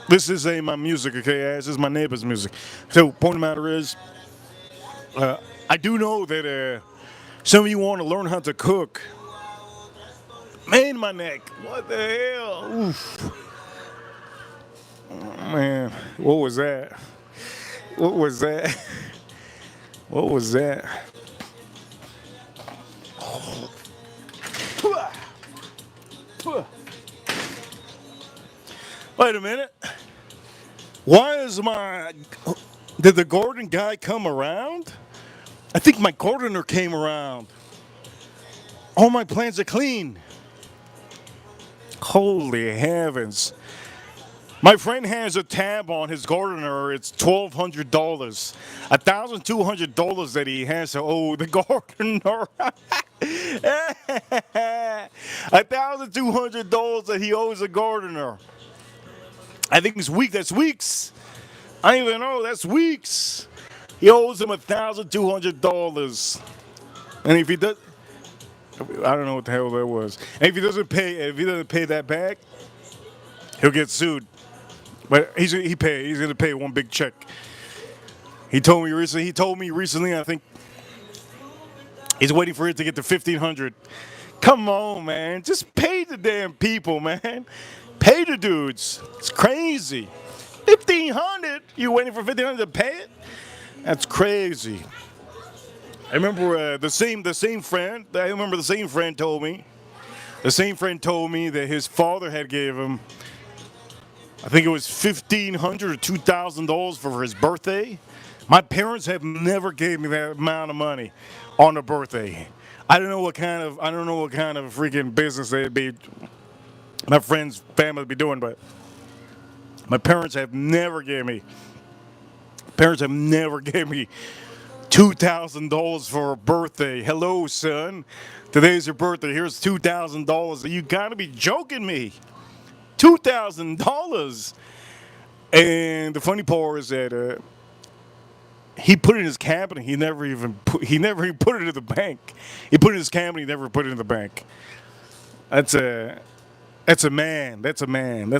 this is my music, okay, Ash? This is my neighbor's music. So, point of the matter is, I do know that some of you want to learn how to cook. Man, my neck. What the hell? Oof. Oh, man, what was that? What was that? What was that? Wait a minute. Why is did the garden guy come around? I think my gardener came around. All my plants are clean. Holy heavens. My friend has a tab on his gardener. It's $1,200. $1,200 that he has to owe the gardener. $1,200 that he owes the gardener. I think it's weeks. That's weeks. I don't even know. That's weeks. He owes him $1,200. And if he does, I don't know what the hell that was. And if he doesn't pay that back, he'll get sued. But he's gonna pay one big check. He told me recently. I think he's waiting for it to get to $1,500. Come on, man. Just pay the damn people, man. Pay the dudes. It's crazy. $1,500. You waiting for $1,500 to pay it? That's crazy. I remember the same friend. I remember the same friend told me. The same friend told me that his father had gave him, I think it was $1,500 or $2,000 for his birthday. My parents have never gave me that amount of money on a birthday. I don't know what kind of freaking business they'd be, my friend's family be doing, but my parents have never gave me $2,000 for a birthday. Hello, son. Today's your birthday. Here's $2,000. You gotta be joking me. $2,000. And the funny part is that he put it in his cabinet. He never even put it in the bank. He put it in his cabinet. He never put it in the bank. That's a man. That's a man.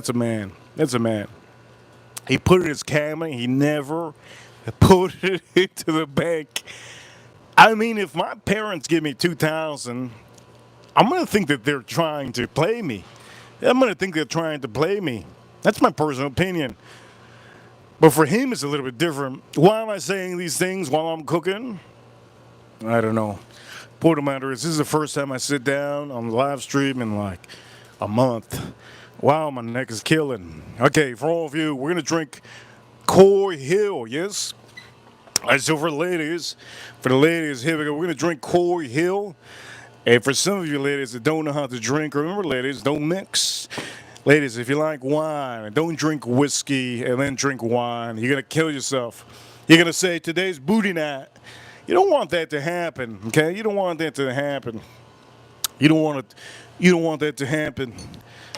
He put it in his cabinet. He never put it into the bank. I mean, if my parents give me $2,000, I'm gonna think that they're trying to play me. That's my personal opinion. But for him, it's a little bit different. Why am I saying these things while I'm cooking? I don't know. Point of the matter is, this is the first time I sit down on the live stream in like a month. Wow, my neck is killing. Okay, for all of you, we're gonna drink Coy Hill, yes? So for the ladies, here we go. We're gonna drink Coy Hill. And for some of you ladies that don't know how to drink, remember, ladies, don't mix. Ladies, if you like wine, don't drink whiskey and then drink wine. You're going to kill yourself. You're going to say, today's booty night. You don't want that to happen, okay? You don't want that to happen. You don't want that to happen.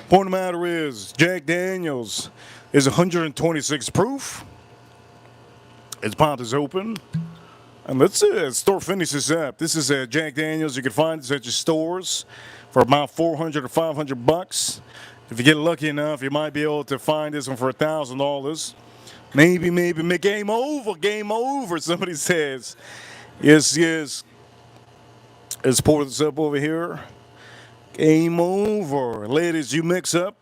Point of the matter is, Jack Daniels is 126 proof. Its pot is open. And let's start finish this up. This is Jack Daniels. You can find this at your stores for about $400 or $500. If you get lucky enough, you might be able to find this one for $1,000. Maybe. Game over, somebody says. Yes. Let's pour this up over here. Game over. Ladies, you mix up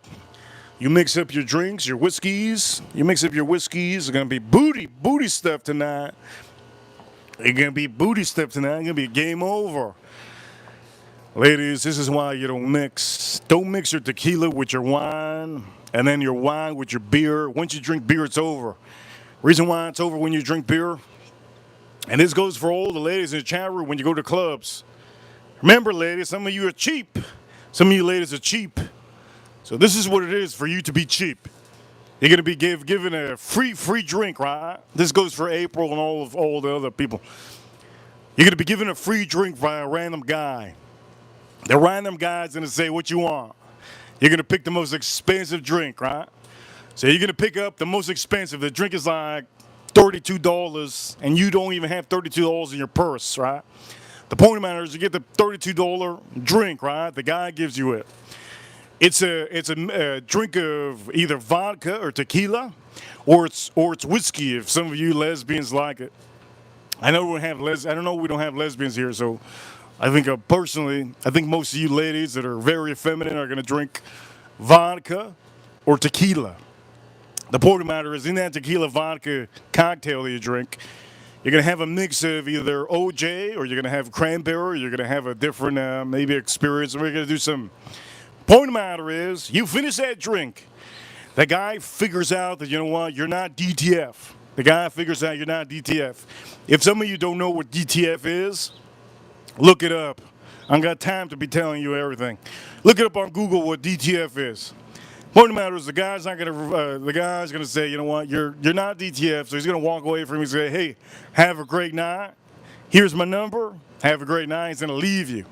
your drinks, your whiskeys. It's going to be booty stuff tonight. It's going to be game over. Ladies, this is why you don't mix. Don't mix your tequila with your wine, and then your wine with your beer. Once you drink beer, it's over. Reason why it's over when you drink beer, and this goes for all the ladies in the chat room when you go to clubs. Remember, ladies, some of you are cheap. Some of you ladies are cheap. So this is what it is for you to be cheap. You're gonna be given a free drink, right? This goes for April and all the other people. You're gonna be given a free drink by a random guy. The random guy's gonna say what you want. You're gonna pick the most expensive drink, right? So you're gonna pick up the most expensive. The drink is like $32, and you don't even have $32 in your purse, right? The point of the matter is you get the $32 drink, right? The guy gives you it. It's a drink of either vodka or tequila, or it's whiskey. If some of you lesbians like it, I know we have I don't know we don't have lesbians here, so I think personally, I think most of you ladies that are very feminine are gonna drink vodka or tequila. The point of the matter is, in that tequila vodka cocktail that you drink, you're gonna have a mix of either OJ, or you're gonna have cranberry, or you're gonna have a different maybe experience. We're gonna do some. Point of the matter is, you finish that drink. The guy figures out that, you know what, you're not DTF. The guy figures out you're not DTF. If some of you don't know what DTF is, look it up. I ain't got time to be telling you everything. Look it up on Google what DTF is. Point of the matter is, the guy's gonna say, you know what, you're not DTF, so he's gonna walk away from you and say, hey, have a great night. Here's my number. Have a great night. He's gonna leave you.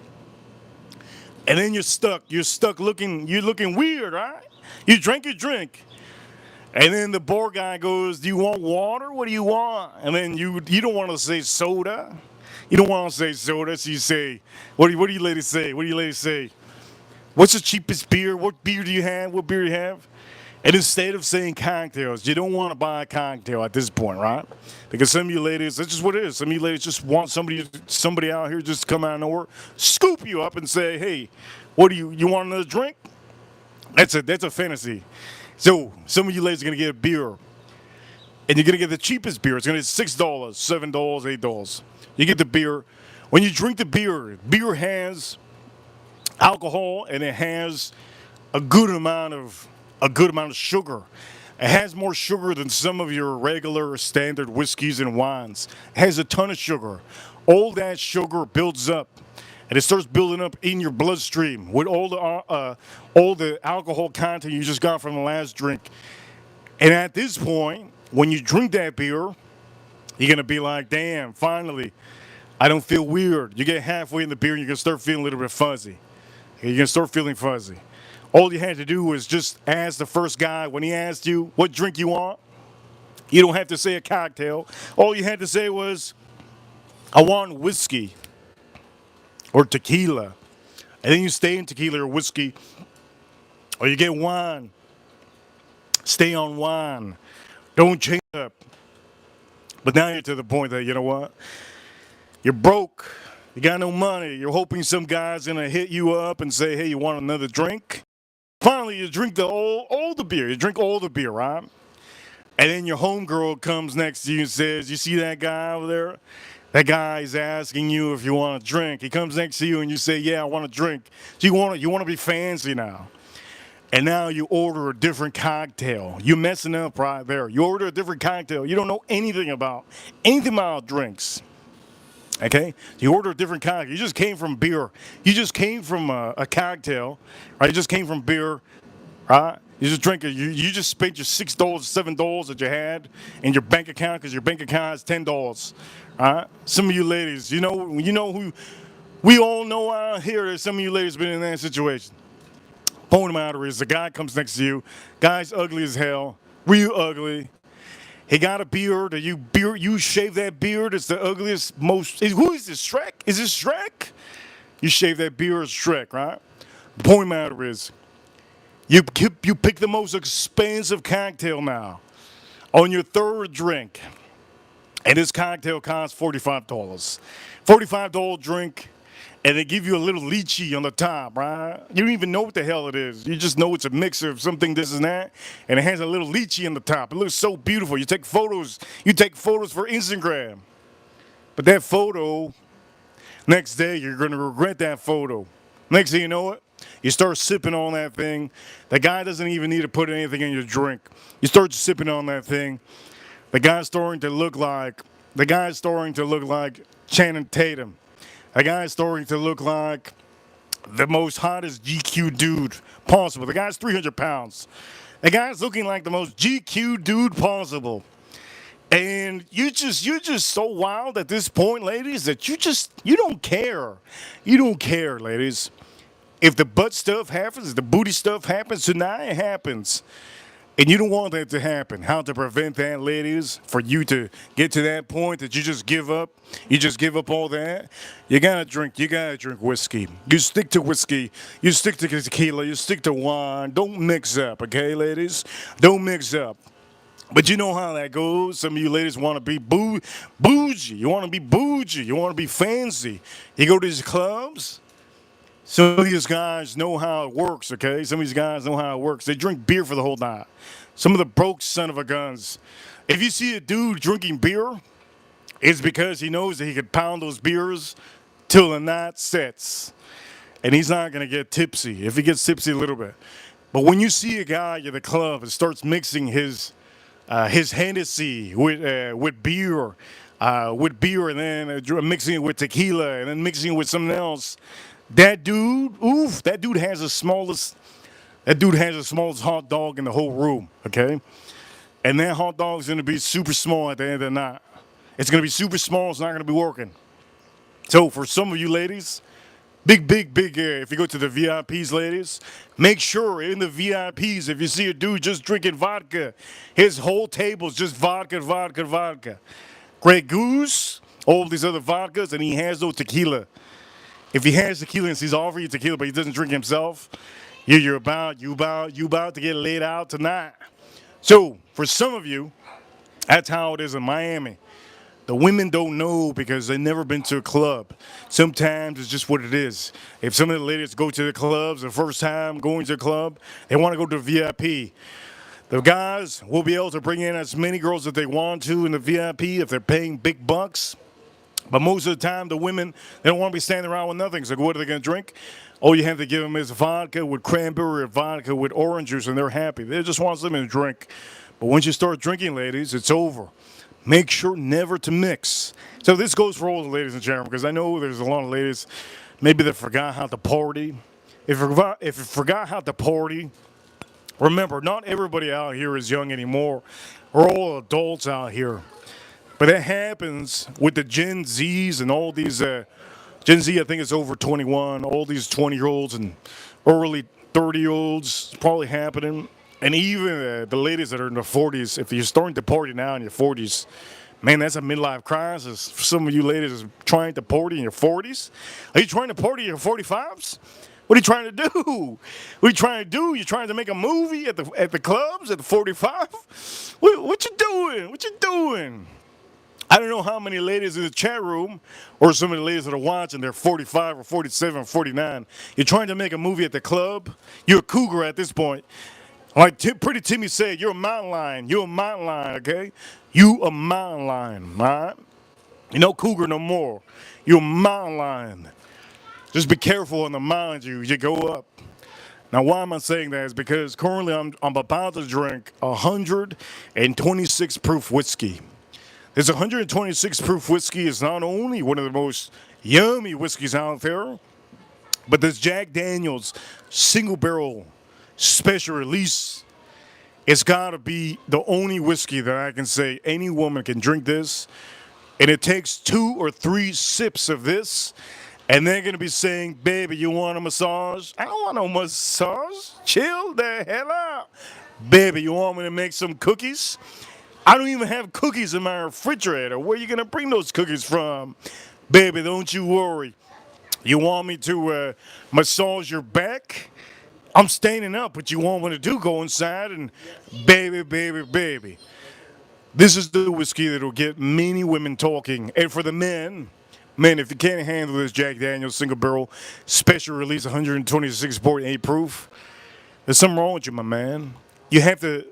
And then you're stuck. You're looking weird, right? You drink your drink. And then the bar guy goes, do you want water? What do you want? And then you don't want to say soda. You don't want to say soda, so you say, what do you ladies say? What do you ladies say? What's the cheapest beer? What beer do you have? What beer do you have? And instead of saying cocktails, you don't want to buy a cocktail at this point, right? Because some of you ladies, that's just what it is. Some of you ladies just want somebody out here just to come out of nowhere, scoop you up and say, hey, what do you want another drink? That's a fantasy. So some of you ladies are going to get a beer. And you're going to get the cheapest beer. It's going to be $6, $7, $8. You get the beer. When you drink the beer has alcohol, and it has a good amount of sugar. It has more sugar than some of your regular standard whiskeys and wines. It has a ton of sugar. All that sugar builds up, and it starts building up in your bloodstream with all the alcohol content you just got from the last drink. And at this point, when you drink that beer, you're gonna be like, damn, finally, I don't feel weird. You get halfway in the beer and you're gonna start feeling a little bit fuzzy. You're gonna start feeling fuzzy. All you had to do was just ask the first guy when he asked you what drink you want. You don't have to say a cocktail. All you had to say was, I want whiskey or tequila. And then you stay in tequila or whiskey, or you get wine. Stay on wine. Don't change up. But now you're to the point that, you know what? You're broke. You got no money. You're hoping some guy's gonna hit you up and say, hey, you want another drink? Finally, you drink all the beer. You drink all the beer, right? And then your homegirl comes next to you and says, you see that guy over there? That guy is asking you if you want a drink. He comes next to you and you say, yeah, I want a drink. So you want to be fancy now. And now you order a different cocktail. You're messing up right there. You order a different cocktail. You don't know anything about drinks. Okay? You order a different cocktail. You just came from beer. You just came from a cocktail, right? You just came from beer, right? You just drink it. You just spent your $6, $7 that you had in your bank account, because your bank account is $10, right? Some of you ladies, you know who, we all know out here that some of you ladies been in that situation. Point of the matter is, the guy comes next to you. Guy's ugly as hell. Real ugly. He got a beard. You shave that beard. It's the ugliest, who is this, Shrek? Is this Shrek? You shave that beard, it's Shrek, right? The point of the matter is, you pick the most expensive cocktail now on your third drink. And this cocktail costs $45. $45 drink, and they give you a little lychee on the top, right? You don't even know what the hell it is. You just know it's a mix of something, this and that, and it has a little lychee on the top. It looks so beautiful. You take photos for Instagram. But that photo, next day, you're going to regret that photo. Next thing you know it, you start sipping on that thing. The guy doesn't even need to put anything in your drink. You start sipping on that thing. The guy's starting to look like Channing Tatum. The guy's starting to look like the most hottest GQ dude possible. The guy's 300 pounds. The guy's looking like the most GQ dude possible. And you're just so wild at this point, ladies, that you don't care. You don't care, ladies. If the butt stuff happens, if the booty stuff happens, tonight it happens. And you don't want that to happen. How to prevent that, ladies, for you to get to that point that you just give up. You just give up all that. You gotta drink whiskey. You stick to whiskey. You stick to tequila. You stick to wine. Don't mix up, okay, ladies? Don't mix up. But you know how that goes. Some of you ladies want to be bougie. You want to be bougie. You want to be fancy. You go to these clubs. Some of these guys know how it works, okay? Some of these guys know how it works. They drink beer for the whole night. Some of the broke son of a guns. If you see a dude drinking beer, it's because he knows that he could pound those beers till the night sets. And he's not going to get tipsy if he gets tipsy a little bit. But when you see a guy at the club and starts mixing his Hennessy with beer, and then mixing it with tequila, and then mixing it with something else, that dude has the smallest hot dog in the whole room, okay? And that hot dog is going to be super small at the end of the night. It's going to be super small. It's not going to be working. So for some of you ladies, big, if you go to the VIPs, ladies, make sure in the VIPs, if you see a dude just drinking vodka, his whole table's just vodka. Grey Goose, all these other vodkas, and he has no tequila. If he has tequila and he's offering you tequila, but he doesn't drink himself, you're about to get laid out tonight. So for some of you, that's how it is in Miami. The women don't know because they've never been to a club. Sometimes it's just what it is. If some of the ladies go to the clubs the first time going to a club, they want to go to VIP. The guys will be able to bring in as many girls as they want to in the VIP if they're paying big bucks. But most of the time, the women, they don't want to be standing around with nothing. So what are they going to drink? All you have to give them is vodka with cranberry or vodka with orange juice, and they're happy. They just want something to drink. But once you start drinking, ladies, it's over. Make sure never to mix. So this goes for all the ladies and gentlemen, because I know there's a lot of ladies, maybe they forgot how to party. If you forgot how to party, remember, not everybody out here is young anymore. We're all adults out here. But that happens with the Gen Zs and all these, Gen Z I think is over 21, all these 20-year-olds and early 30-year-olds, it's probably happening. And even the ladies that are in their 40s, if you're starting to party now in your 40s, man, that's a midlife crisis. For some of you ladies trying to party in your 40s. Are you trying to party in your 45s? What are you trying to do? What are you trying to do? You trying to make a movie at the clubs at the 45? What you doing? What you doing? I don't know how many ladies in the chat room or some of the ladies that are watching, they're 45 or 47 or 49. You're trying to make a movie at the club. You're a cougar at this point. Like Pretty Timmy said, you're a mountain lion. You're a mountain lion, okay? You a mountain lion, all right? You're no cougar no more. You're a mountain lion. Just be careful on the mountains you go up. Now, why am I saying that? Is because currently I'm about to drink 126 proof whiskey. This 126 proof whiskey is not only one of the most yummy whiskeys out there, but this Jack Daniel's single barrel special release. It's got to be the only whiskey that I can say any woman can drink this. And it takes 2 or 3 sips of this. And they're going to be saying, baby, you want a massage? I don't want no massage. Chill the hell out. Baby, you want me to make some cookies? I don't even have cookies in my refrigerator. Where are you going to bring those cookies from? Baby, don't you worry. You want me to massage your back? I'm standing up. What you want me to do? Go inside and baby. This is the whiskey that will get many women talking. And for the men, if you can't handle this Jack Daniel's single barrel special release 126.8 proof, there's something wrong with you, my man. You have to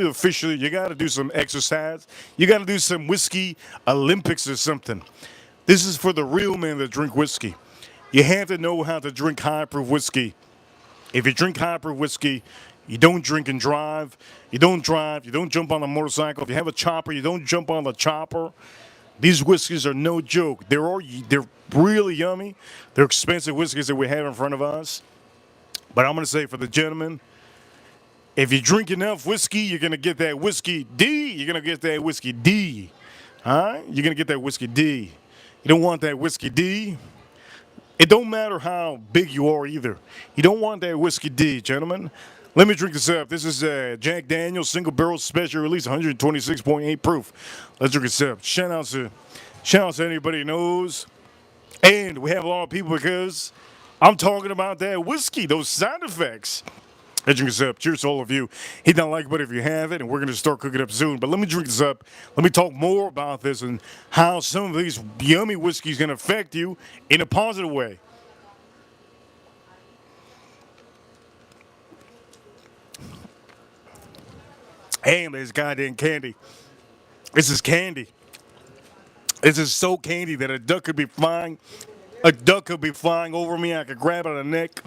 officially, you got to do some exercise. You got to do some whiskey Olympics or something. This is for the real men that drink whiskey. You have to know how to drink high proof whiskey. If you drink high proof whiskey, You don't drink and drive. You don't drive. You don't jump on a motorcycle. If you have a chopper, you don't jump on the chopper. These whiskeys are no joke. They're really yummy. They're expensive whiskeys that we have in front of us. But I'm going to say for the gentlemen, if you drink enough whiskey, you're going to get that whiskey D. You're going to get that whiskey D. All right? You're going to get that whiskey D. You don't want that whiskey D. It don't matter how big you are either. You don't want that whiskey D, gentlemen. Let me drink this up. This is Jack Daniel's Single Barrel Special Release, 126.8 proof. Let's drink this up. Shout out to anybody who knows. And we have a lot of people because I'm talking about that whiskey, those side effects. Let's drink this up. Cheers to all of you. Hit that like button if you have it, and we're going to start cooking up soon. But let me drink this up. Let me talk more about this and how some of these yummy whiskeys can affect you in a positive way. Damn, this goddamn candy. This is candy. This is so candy that a duck could be flying. A duck could be flying over me. I could grab it on the neck,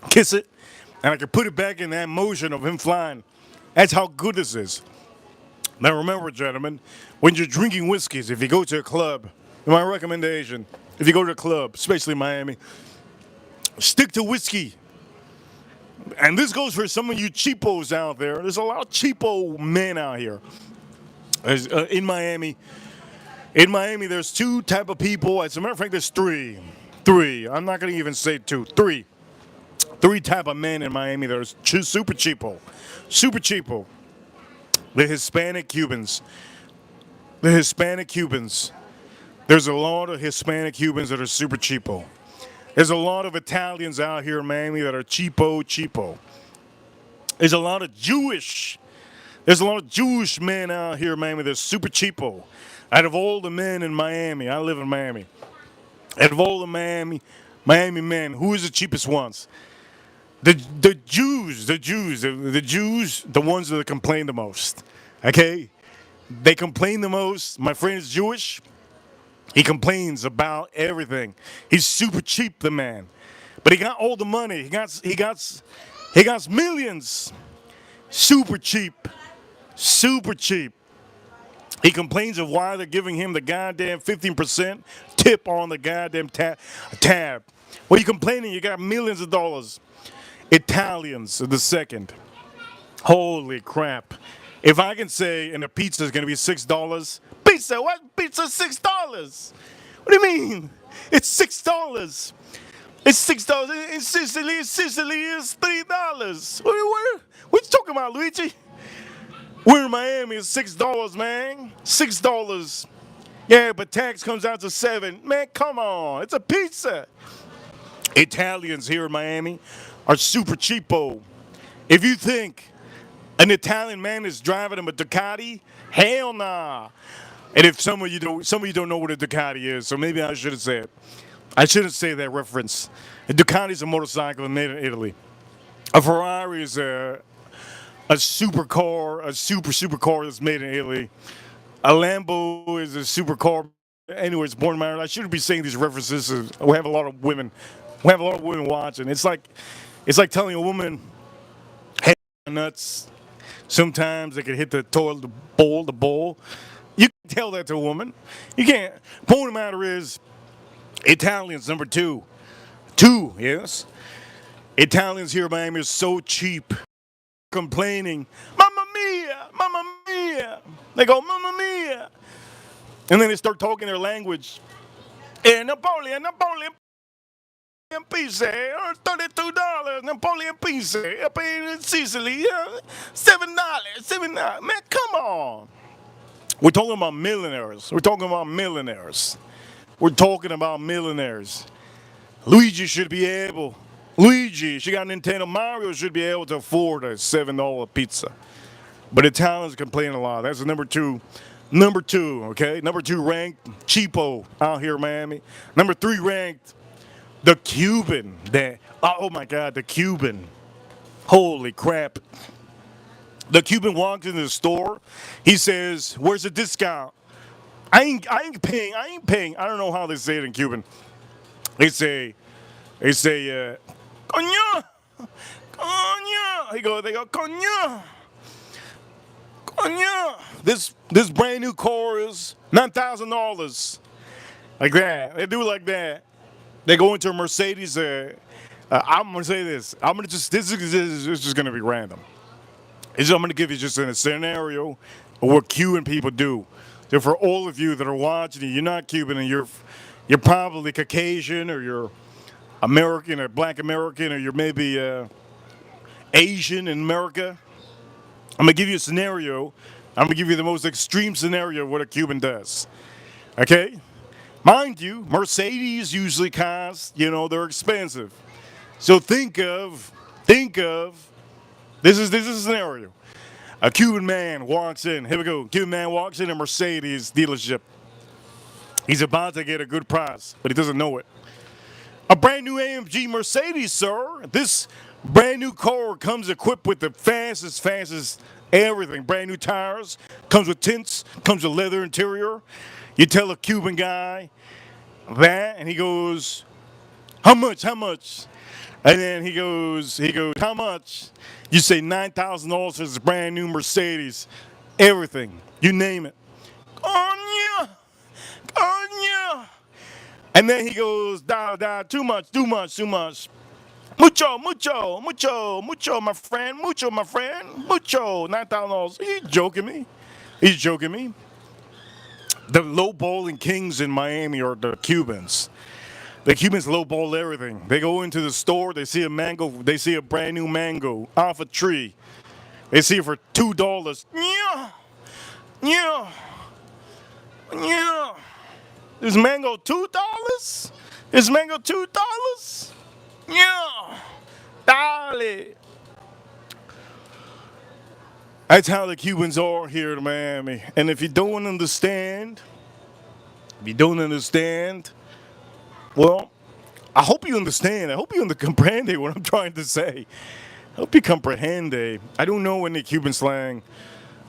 kiss it, and I could put it back in that motion of him flying. That's how good this is. Now remember, gentlemen, when you're drinking whiskeys, if you go to a club, my recommendation, if you go to a club, especially Miami, stick to whiskey. And this goes for some of you cheapos out there. There's a lot of cheapo men out here. In Miami, there's two type of people. As a matter of fact, there's three. I'm not going to even say two. Three type of men in Miami that are super cheapo. Super cheapo. The Hispanic Cubans. There's a lot of Hispanic Cubans that are super cheapo. There's a lot of Italians out here in Miami that are cheapo. There's a lot of Jewish men out here in Miami that are super cheapo. Out of all the men in Miami, I live in Miami. Out of all the Miami men, who is the cheapest ones? The Jews, the ones that complain the most. Okay? They complain the most. My friend is Jewish. He complains about everything. He's super cheap, the man. But he got all the money. He got millions. Super cheap. He complains of why they're giving him the goddamn 15% tip on the goddamn tab. Well, you're complaining you got millions of dollars. Italians are the second. Holy crap. If I can say, and the pizza is going to be $6. Pizza? What? Pizza $6? What do you mean? It's $6. It's $6. In Sicily is $3. What you talking about, Luigi? We're in Miami. It's $6, man. $6. Yeah, but tax comes out to $7. Man, come on. It's a pizza. Italians here in Miami are super cheapo. If you think an Italian man is driving a Ducati, hell nah. And if some of you don't know what a Ducati is, so maybe I shouldn't say it. I shouldn't say that reference. A Ducati is a motorcycle made in Italy. A Ferrari is a supercar, a supercar that's made in Italy. A Lambo is a supercar. Anyways, born in Ireland. I shouldn't be saying these references. We have a lot of women. We have a lot of women watching. It's like telling a woman, "Hey, nuts." Sometimes they can hit the toilet, the bowl. You can tell that to a woman. You can't. Point of the matter is, Italians number two. Yes. Italians here in Miami are so cheap. Complaining, Mamma mia, Mamma mia. They go, Mamma mia. And then they start talking their language. Napoleon pizza, $32. Napoleon pizza up in Sicily, $7. Man, come on. We're talking about millionaires. Luigi should be able. She got Nintendo. Mario should be able to afford a $7 pizza. But Italians complain a lot. That's the number two, okay? Number 2 ranked, cheapo out here in Miami. Number 3 ranked, the Cuban. Oh my God, the Cuban. Holy crap. The Cuban walks into the store. He says, "Where's the discount?" I ain't paying. I don't know how they say it in Cuban. They say, coño. They go, coño. Coño. This brand new car is $9,000. Like that. They do it like that. They go into a Mercedes. I'm gonna say this. This is just gonna be random. I'm gonna give you just a scenario of what Cuban people do. So for all of you that are watching, you're not Cuban and you're probably Caucasian or you're American or Black American or you're maybe Asian in America. I'm gonna give you a scenario. I'm gonna give you the most extreme scenario of what a Cuban does. Okay? Mind you, Mercedes usually cost, they're expensive. So think of, this is a scenario. A Cuban man walks in, here we go. Cuban man walks in a Mercedes dealership. He's about to get a good price, but he doesn't know it. A brand new AMG Mercedes, sir. This brand new car comes equipped with the fastest everything. Brand new tires, comes with tints, comes with leather interior. You tell a Cuban guy that, and he goes, how much? And then he goes, how much? You say $9,000 for this brand new Mercedes. Everything. You name it. Coño! And then he goes, too much. Mucho, my friend. Mucho, $9,000. He's joking me. The low-balling kings in Miami are the Cubans. The Cubans lowball everything. They go into the store, they see a mango, they see a brand new mango off a tree. They see it for $2. Yeah. Is mango $2? Is mango $2? Yeah. Dale. That's how the Cubans are here in Miami. And if you don't understand, well, I hope you understand. I hope you comprende what I'm trying to say. I hope you comprehende. I don't know any Cuban slang.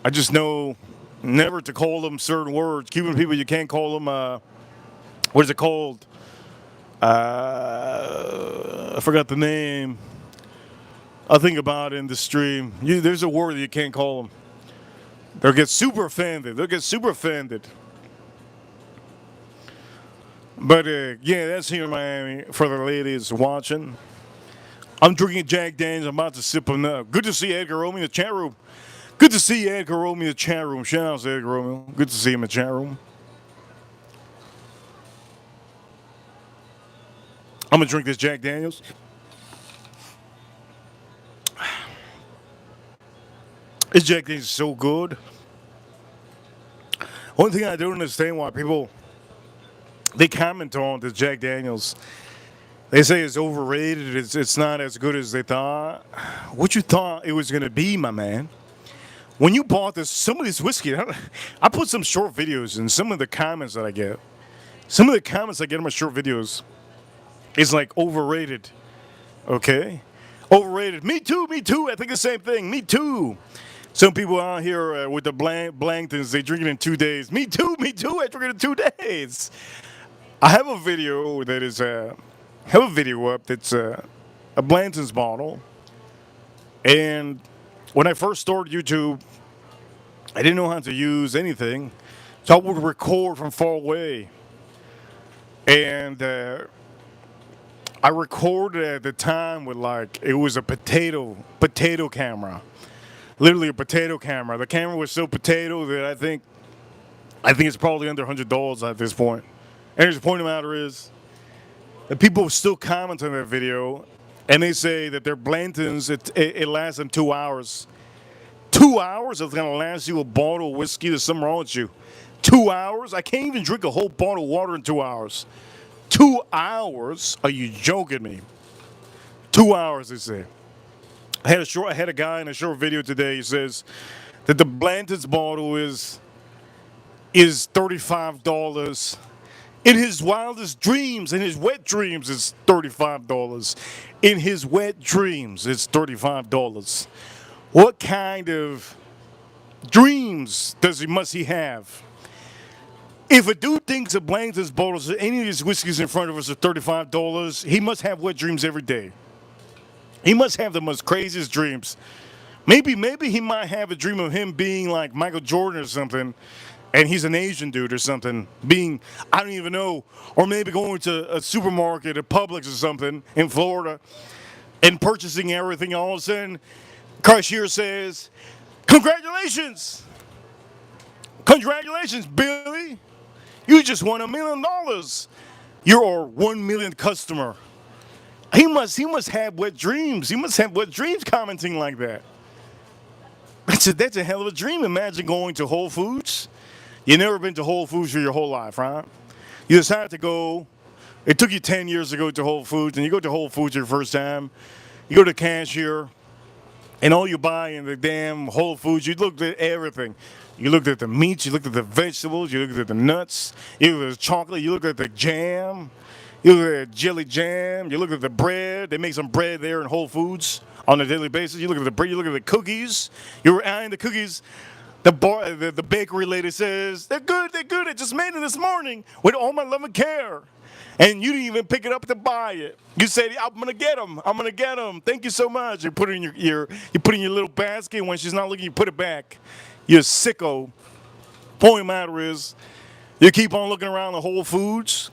I just know never to call them certain words. Cuban people, you can't call them, what is it called? I forgot the name. I'll think about it in the stream. There's a word that you can't call them. They'll get super offended. But yeah, that's here in Miami for the ladies watching. I'm drinking Jack Daniels. I'm about to sip another. Good to see Edgar Romeo in the chat room. Shout out to Edgar Romeo. Good to see him in the chat room. I'm going to drink this Jack Daniels. This Jack Daniels is so good. One thing I don't understand why people, they comment on this Jack Daniels. They say it's overrated. It's not as good as they thought. What you thought it was going to be, my man? When you bought some of this whiskey, I put some short videos in some of the comments that I get. Some of the comments I get in my short videos is like overrated. Okay? Overrated. Me too. I think the same thing. Me too. Some people out here with the Blangtons, they drink it in 2 days. Me too. I drink it in 2 days. I have a video that is, up that's a Blanton's bottle. And when I first started YouTube, I didn't know how to use anything. So I would record from far away. And I recorded at the time with it was a potato camera. Literally a potato camera. The camera was so potato that I think it's probably under $100 at this point. And the point of the matter is that people still comment on that video and they say that their Blantons, it lasts them 2 hours. 2 hours? It's going to last you a bottle of whiskey? There's something wrong with you. 2 hours? I can't even drink a whole bottle of water in 2 hours. 2 hours? Are you joking me? 2 hours, they say. I had a guy in a short video today. He says that the Blanton's bottle is $35. In his wildest dreams, in his wet dreams, it's $35. In his wet dreams, it's $35. What kind of dreams must he have? If a dude thinks a Blanton's bottles, any of these whiskeys in front of us are $35, he must have wet dreams every day. He must have the most craziest dreams. Maybe he might have a dream of him being like Michael Jordan or something, and he's an Asian dude or something. Being, I don't even know, or maybe going to a supermarket at Publix or something in Florida and purchasing everything. All of a sudden, cashier says, "Congratulations, congratulations, Billy! You just won $1 million. You're our 1 millionth customer." He must have wet dreams. He must have wet dreams commenting like that. That's a hell of a dream. Imagine going to Whole Foods. You've never been to Whole Foods for your whole life, right? You decided to go. It took you 10 years to go to Whole Foods, and you go to Whole Foods your first time. You go to the cashier, and all you buy in the damn Whole Foods, you looked at everything. You looked at the meats, you looked at the vegetables, you looked at the nuts, you looked at the chocolate, you looked at the jam, you looked at the jelly jam, you looked at the bread. They make some bread there in Whole Foods on a daily basis. You look at the bread, you look at the cookies. You were eyeing the cookies. The bakery lady says, they're good, I just made it this morning with all my love and care. And you didn't even pick it up to buy it. You said, I'm gonna get them. Thank you so much. You put it in you put it in your little basket, and when she's not looking, you put it back. You're a sicko. Point of the matter is, you keep on looking around the Whole Foods,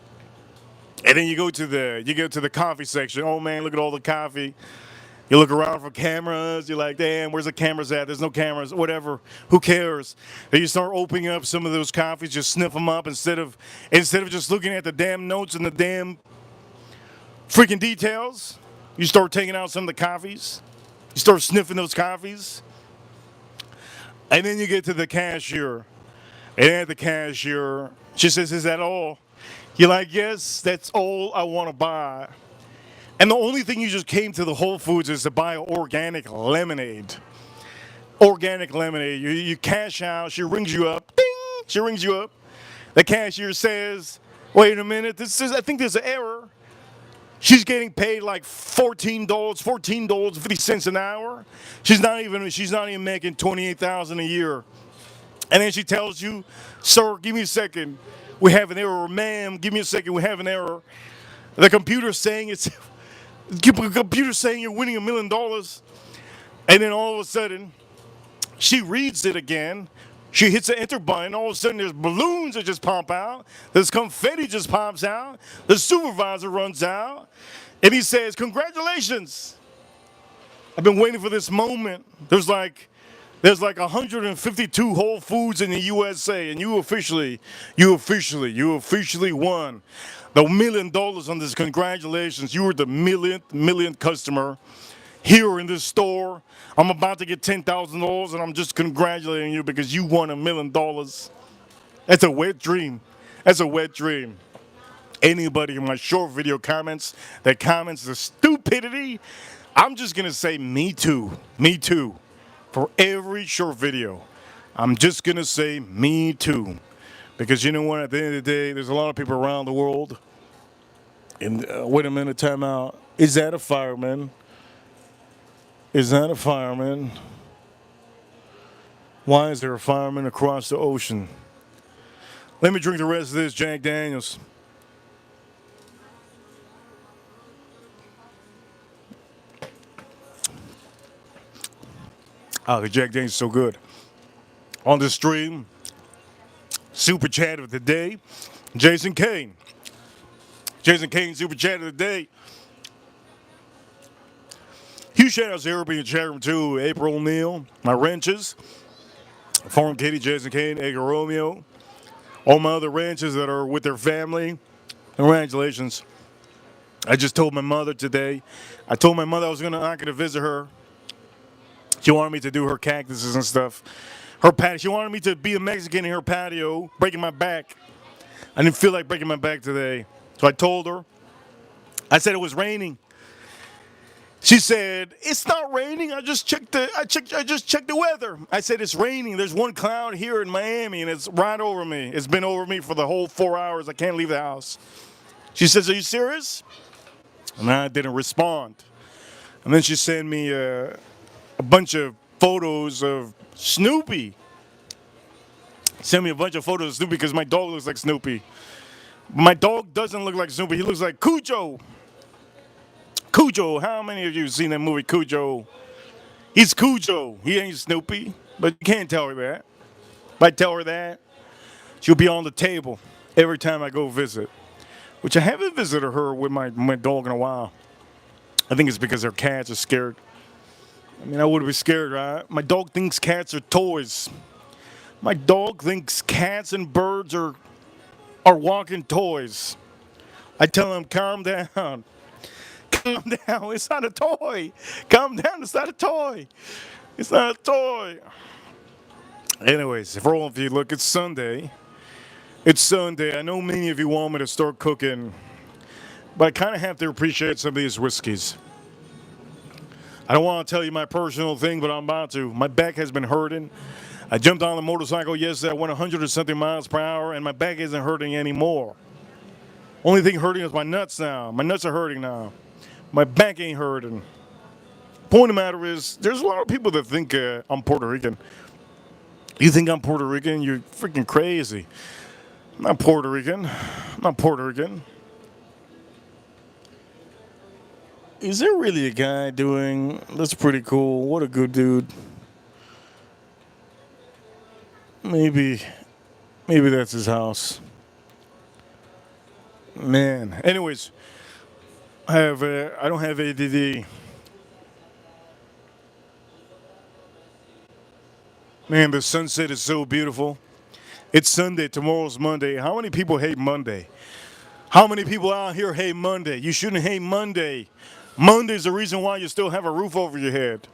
and then you go to the coffee section. Oh man, look at all the coffee. You look around for cameras. You're like, damn, where's the cameras at? There's no cameras. Whatever. Who cares? Then you start opening up some of those coffees. Just sniff them up instead of just looking at the damn notes and the damn freaking details. You start taking out some of the coffees. You start sniffing those coffees. And then you get to the cashier. And at the cashier, she says, is that all? You're like, yes, that's all I want to buy. And the only thing you just came to the Whole Foods is to buy organic lemonade. Organic lemonade. You cash out. She rings you up. Ding! She rings you up. The cashier says, wait a minute. I think there's an error. She's getting paid like $14.50 an hour. She's not even making $28,000 a year. And then she tells you, sir, give me a second. We have an error. Ma'am, give me a second. We have an error. The computer's saying you're winning $1 million. And then all of a sudden, she reads it again. She hits the enter button. All of a sudden, there's balloons that just pop out. There's confetti just pops out. The supervisor runs out. And he says, congratulations. I've been waiting for this moment. There's like 152 Whole Foods in the USA, and you officially won the $1 million on this. Congratulations. You were the millionth customer here in this store. I'm about to get $10,000, and I'm just congratulating you because you won $1 million. That's a wet dream. That's a wet dream. Anybody in my short video comments that comments the stupidity, I'm just going to say me too. Me too. For every short video, I'm just going to say me too. Because you know what, at the end of the day, there's a lot of people around the world. And wait a minute, time out. Is that a fireman? Is that a fireman? Why is there a fireman across the ocean? Let me drink the rest of this Jack Daniels. Oh, the Jack Daniels is so good. On the stream, super chat of the day, Jason Kane. Jason Kane, super chat of the day. Huge shout outs to everybody in the chat room too. April O'Neil, my wrenches, Foreign Katie, Jason Kane, Edgar Romeo, all my other ranches that are with their family. Congratulations. I just told my mother today. I told my mother I was not gonna visit her. She wanted me to do her cactuses and stuff. Her patio. She wanted me to be a Mexican in her patio, breaking my back. I didn't feel like breaking my back today. So I told her. I said it was raining. She said, it's not raining. I just checked the weather. I said, it's raining. There's one cloud here in Miami, and it's right over me. It's been over me for the whole 4 hours. I can't leave the house. She says, are you serious? And I didn't respond. And then she sent me a bunch of photos of Snoopy. Sent me a bunch of photos of Snoopy because my dog looks like Snoopy. My dog doesn't look like Snoopy. He looks like Cujo. Cujo. How many of you seen that movie Cujo? He's Cujo. He ain't Snoopy, but you can't tell her that. If I tell her that, she'll be on the table every time I go visit. Which I haven't visited her with my dog in a while. I think it's because her cats are scared. I mean, I would be scared, right? My dog thinks cats are toys. My dog thinks cats and birds are walking toys. I tell him, calm down. Calm down. It's not a toy. Calm down. It's not a toy. It's not a toy. Anyways, for all of you, look, it's Sunday. It's Sunday. I know many of you want me to start cooking, but I kind of have to appreciate some of these whiskeys. I don't want to tell you my personal thing, but I'm about to. My back has been hurting. I jumped on the motorcycle yesterday. I went 100 or something miles per hour, and my back isn't hurting anymore. Only thing hurting is my nuts now. My nuts are hurting now. My back ain't hurting. Point of the matter is, there's a lot of people that think I'm Puerto Rican. You think I'm Puerto Rican? You're freaking crazy. I'm not Puerto Rican. I'm not Puerto Rican. Is there really a guy doing... That's pretty cool. What a good dude. Maybe that's his house. Man. Anyways, I don't have ADD. Man, the sunset is so beautiful. It's Sunday. Tomorrow's Monday. How many people hate Monday? How many people out here hate Monday? You shouldn't hate Monday. Monday's the reason why you still have a roof over your head.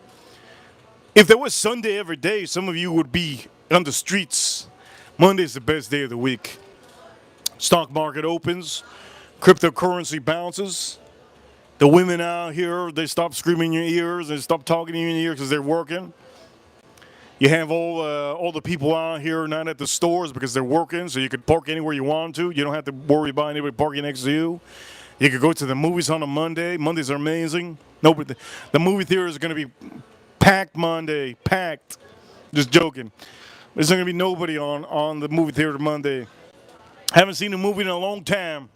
If there was Sunday every day, some of you would be on the streets. Monday's the best day of the week. Stock market opens. Cryptocurrency bounces. The women out here, they stop screaming in your ears. They stop talking to you in your ears because they're working. You have all the people out here not at the stores because they're working, so you could park anywhere you want to. You don't have to worry about anybody parking next to you. You could go to the movies on a Monday. Mondays are amazing. No, but the movie theater is going to be packed Monday. Packed. Just joking. There's not going to be nobody on the movie theater Monday. Haven't seen a movie in a long time.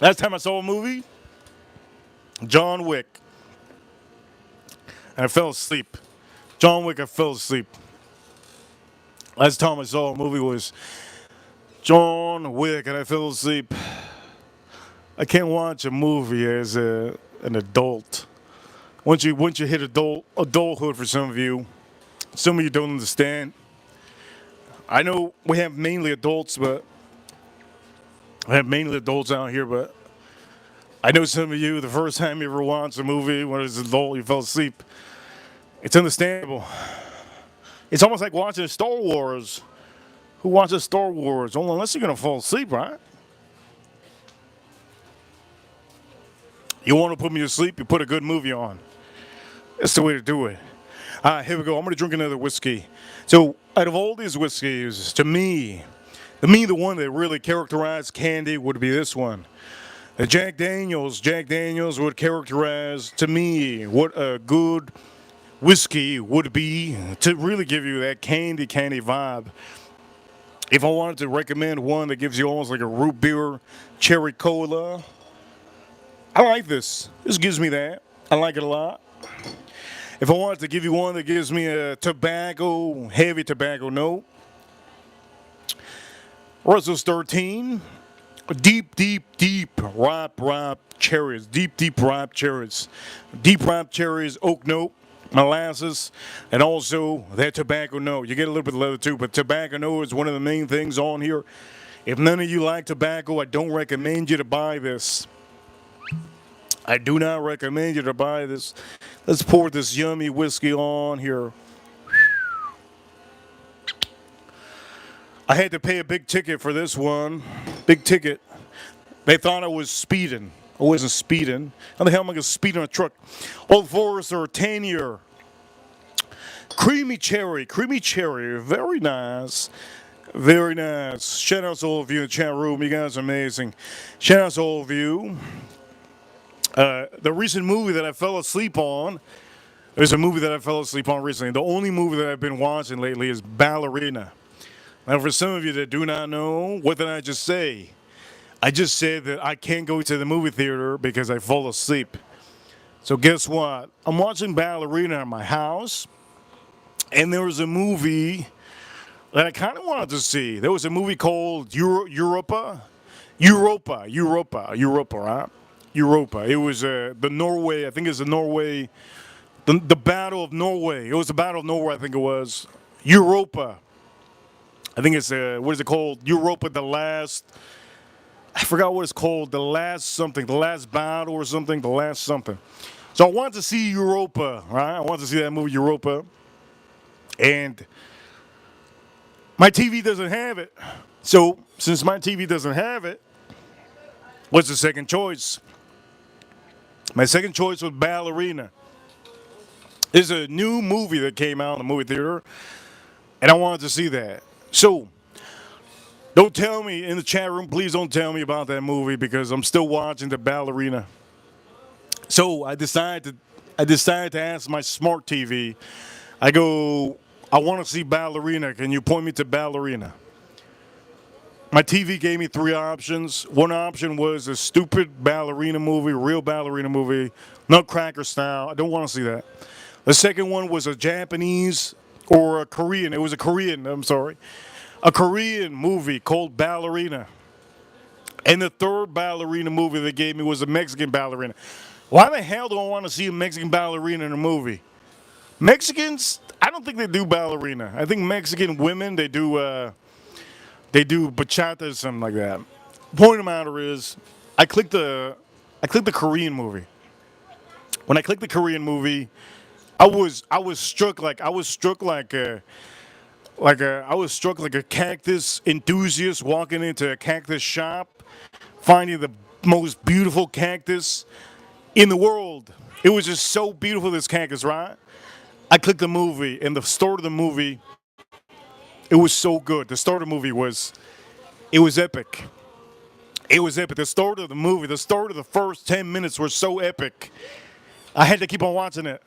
Last time I saw a movie, John Wick. And I fell asleep. John Wick, I fell asleep. Last time I saw a movie was John Wick, and I fell asleep. I can't watch a movie as an adult. Once you hit adulthood, for some of you don't understand. I know we have mainly adults out here, but I know some of you, the first time you ever watched a movie when as an adult, you fell asleep. It's understandable. It's almost like watching Star Wars. Who watches Star Wars? Only unless you're going to fall asleep, right? You want to put me to sleep, you put a good movie on. That's the way to do it. Here we go. I'm going to drink another whiskey. So, out of all these whiskeys, to me, the one that really characterized candy would be this one. Jack Daniels would characterize, to me, what a good whiskey would be to really give you that candy vibe. If I wanted to recommend one that gives you almost like a root beer cherry cola, I like this. This gives me that. I like it a lot. If I wanted to give you one that gives me a heavy tobacco note, Russell's 13, deep ripe cherries, deep ripe cherries, oak note, molasses, and also that tobacco note. You get a little bit of leather too, but tobacco note is one of the main things on here. If none of you like tobacco, I don't recommend you to buy this. I do not recommend you to buy this. Let's pour this yummy whiskey on here. I had to pay a big ticket for this one. Big ticket. They thought I was speeding. I wasn't speeding. How the hell am I going to speed on a truck? Old Forester 10-year. Creamy cherry. Very nice. Very nice. Shout out to all of you in the chat room. You guys are amazing. Shout out to all of you. The recent movie that I fell asleep on, there's a movie that I fell asleep on recently. The only movie that I've been watching lately is Ballerina. Now, for some of you that do not know, what did I just say? I just said that I can't go to the movie theater because I fall asleep. So guess what? I'm watching Ballerina at my house, and there was a movie that I kind of wanted to see. There was a movie called Europa, right? Europa. It was the Norway. I think it's the Norway, the Battle of Norway. It was the Battle of Norway. I think it was Europa. I think it's what is it called? Europa, the last. I forgot what it's called. The last something. The last battle or something. The last something. So I wanted to see Europa, right? I wanted to see that movie Europa, and my TV doesn't have it. So since my TV doesn't have it, what's the second choice? My second choice was Ballerina. It's a new movie that came out in the movie theater, and I wanted to see that. So don't tell me in the chat room, please don't tell me about that movie because I'm still watching the Ballerina. So I decided to ask my smart TV. I go, I want to see Ballerina. Can you point me to Ballerina? My TV gave me three options. One option was a stupid ballerina movie, real ballerina movie, Nutcracker style. I don't want to see that. The second one was a Japanese or a Korean. It was a Korean, I'm sorry. A Korean movie called Ballerina. And the third ballerina movie they gave me was a Mexican ballerina. Why the hell do I want to see a Mexican ballerina in a movie? Mexicans, I don't think they do ballerina. I think Mexican women, they do bachata or something like that. Point of the matter is, I clicked the Korean movie. When I clicked the Korean movie, I was struck like a cactus enthusiast walking into a cactus shop, finding the most beautiful cactus in the world. It was just so beautiful, this cactus, right? I clicked the movie, and the start of the movie, it was so good. The start of the movie it was epic. It was epic. The start of the movie, the start of the first 10 minutes were so epic. I had to keep on watching it.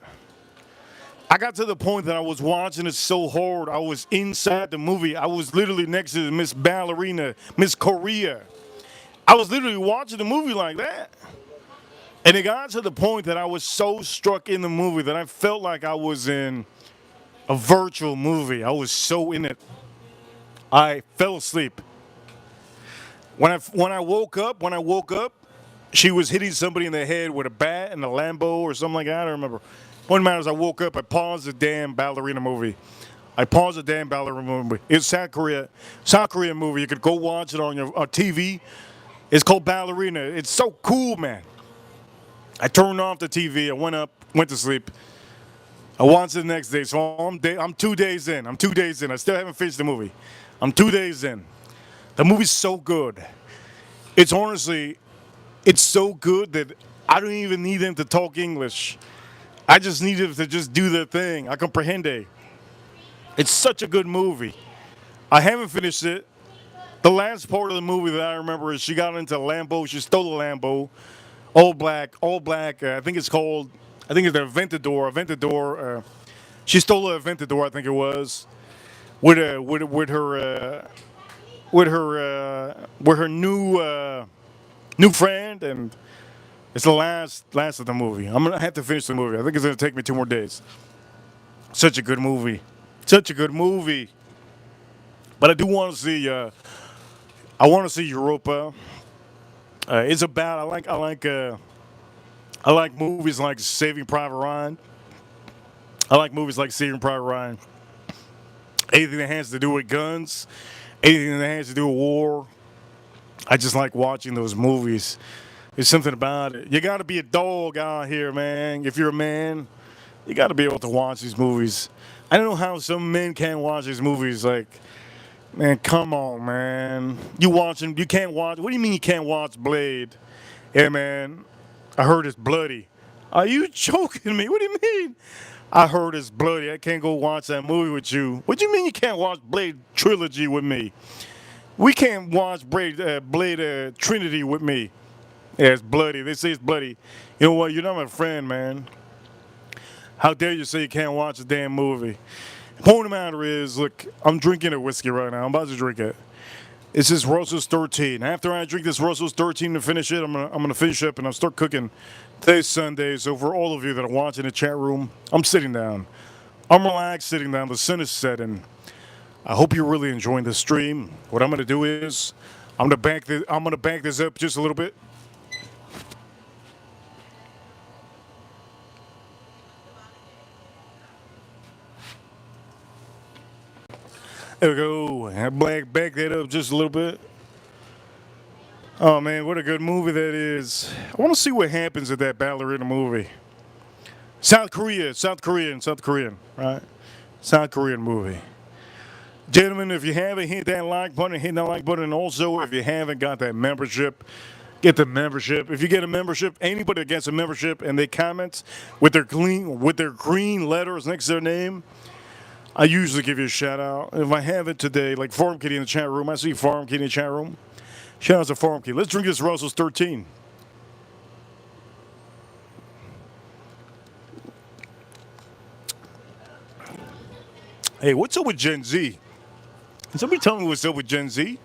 I got to the point that I was watching it so hard, I was inside the movie. I was literally next to Miss Ballerina, Miss Korea. I was literally watching the movie like that. And it got to the point that I was so struck in the movie that I felt like I was in a virtual movie. I was so in it. I fell asleep. When I woke up, she was hitting somebody in the head with a bat and a Lambo or something like that. I don't remember. Point matters, I woke up, I paused the damn ballerina movie. It's South Korea movie. You could go watch it on your TV. It's called Ballerina. It's so cool, man. I turned off the TV. I went to sleep. I watched it the next day. So I'm 2 days in. I still haven't finished the movie. I'm 2 days in. The movie's so good. It's so good that I don't even need them to talk English. I just need them to just do their thing. I comprehende. It's such a good movie. I haven't finished it. The last part of the movie that I remember is she got into a Lambo. She stole a Lambo. All black. I think it's the Aventador. She stole a Aventador, I think it was, with her new friend, and it's the last of the movie. I'm gonna have to finish the movie. I think it's gonna take me 2 more days. Such a good movie. But I do want to see. I want to see Europa. It's about. I like movies like Saving Private Ryan. Anything that has to do with guns, anything that has to do with war. I just like watching those movies. There's something about it. You got to be a dog out here, man. If you're a man, you got to be able to watch these movies. I don't know how some men can't watch these movies. Like, man, come on, man. You can't watch. What do you mean you can't watch Blade? Yeah, man. I heard it's bloody. Are you joking me? What do you mean? I heard it's bloody. I can't go watch that movie with you. What do you mean you can't watch Blade Trilogy with me? We can't watch Blade Trinity with me. Yeah, it's bloody. They say it's bloody. You know what? You're not my friend, man. How dare you say you can't watch a damn movie? The point of the matter is, look, I'm drinking a whiskey right now. I'm about to drink it. This is Russell's 13. After I drink this Russell's 13 to finish it, I'm gonna finish up and I'll start cooking. Today's Sunday, so for all of you that are watching the chat room, I'm sitting down. I'm relaxed, sitting down. The sun is setting. I hope you're really enjoying the stream. What I'm gonna do is, I'm gonna back this up just a little bit. There we go. I back that up just a little bit. Oh man, what a good movie that is. I want to see what happens at that ballerina movie. South Korean, right? South Korean movie. Gentlemen, if you haven't hit that like button, hit that like button. And also, if you haven't got that membership, get the membership. If you get a membership, anybody that gets a membership and they comment with their green letters next to their name, I usually give you a shout out. If I have it today, like Farm Kitty in the chat room, I see Farm Kitty in the chat room. Shout out to Farm Kitty. Let's drink this Russell's 13. Hey, what's up with Gen Z? Can somebody tell me what's up with Gen Z?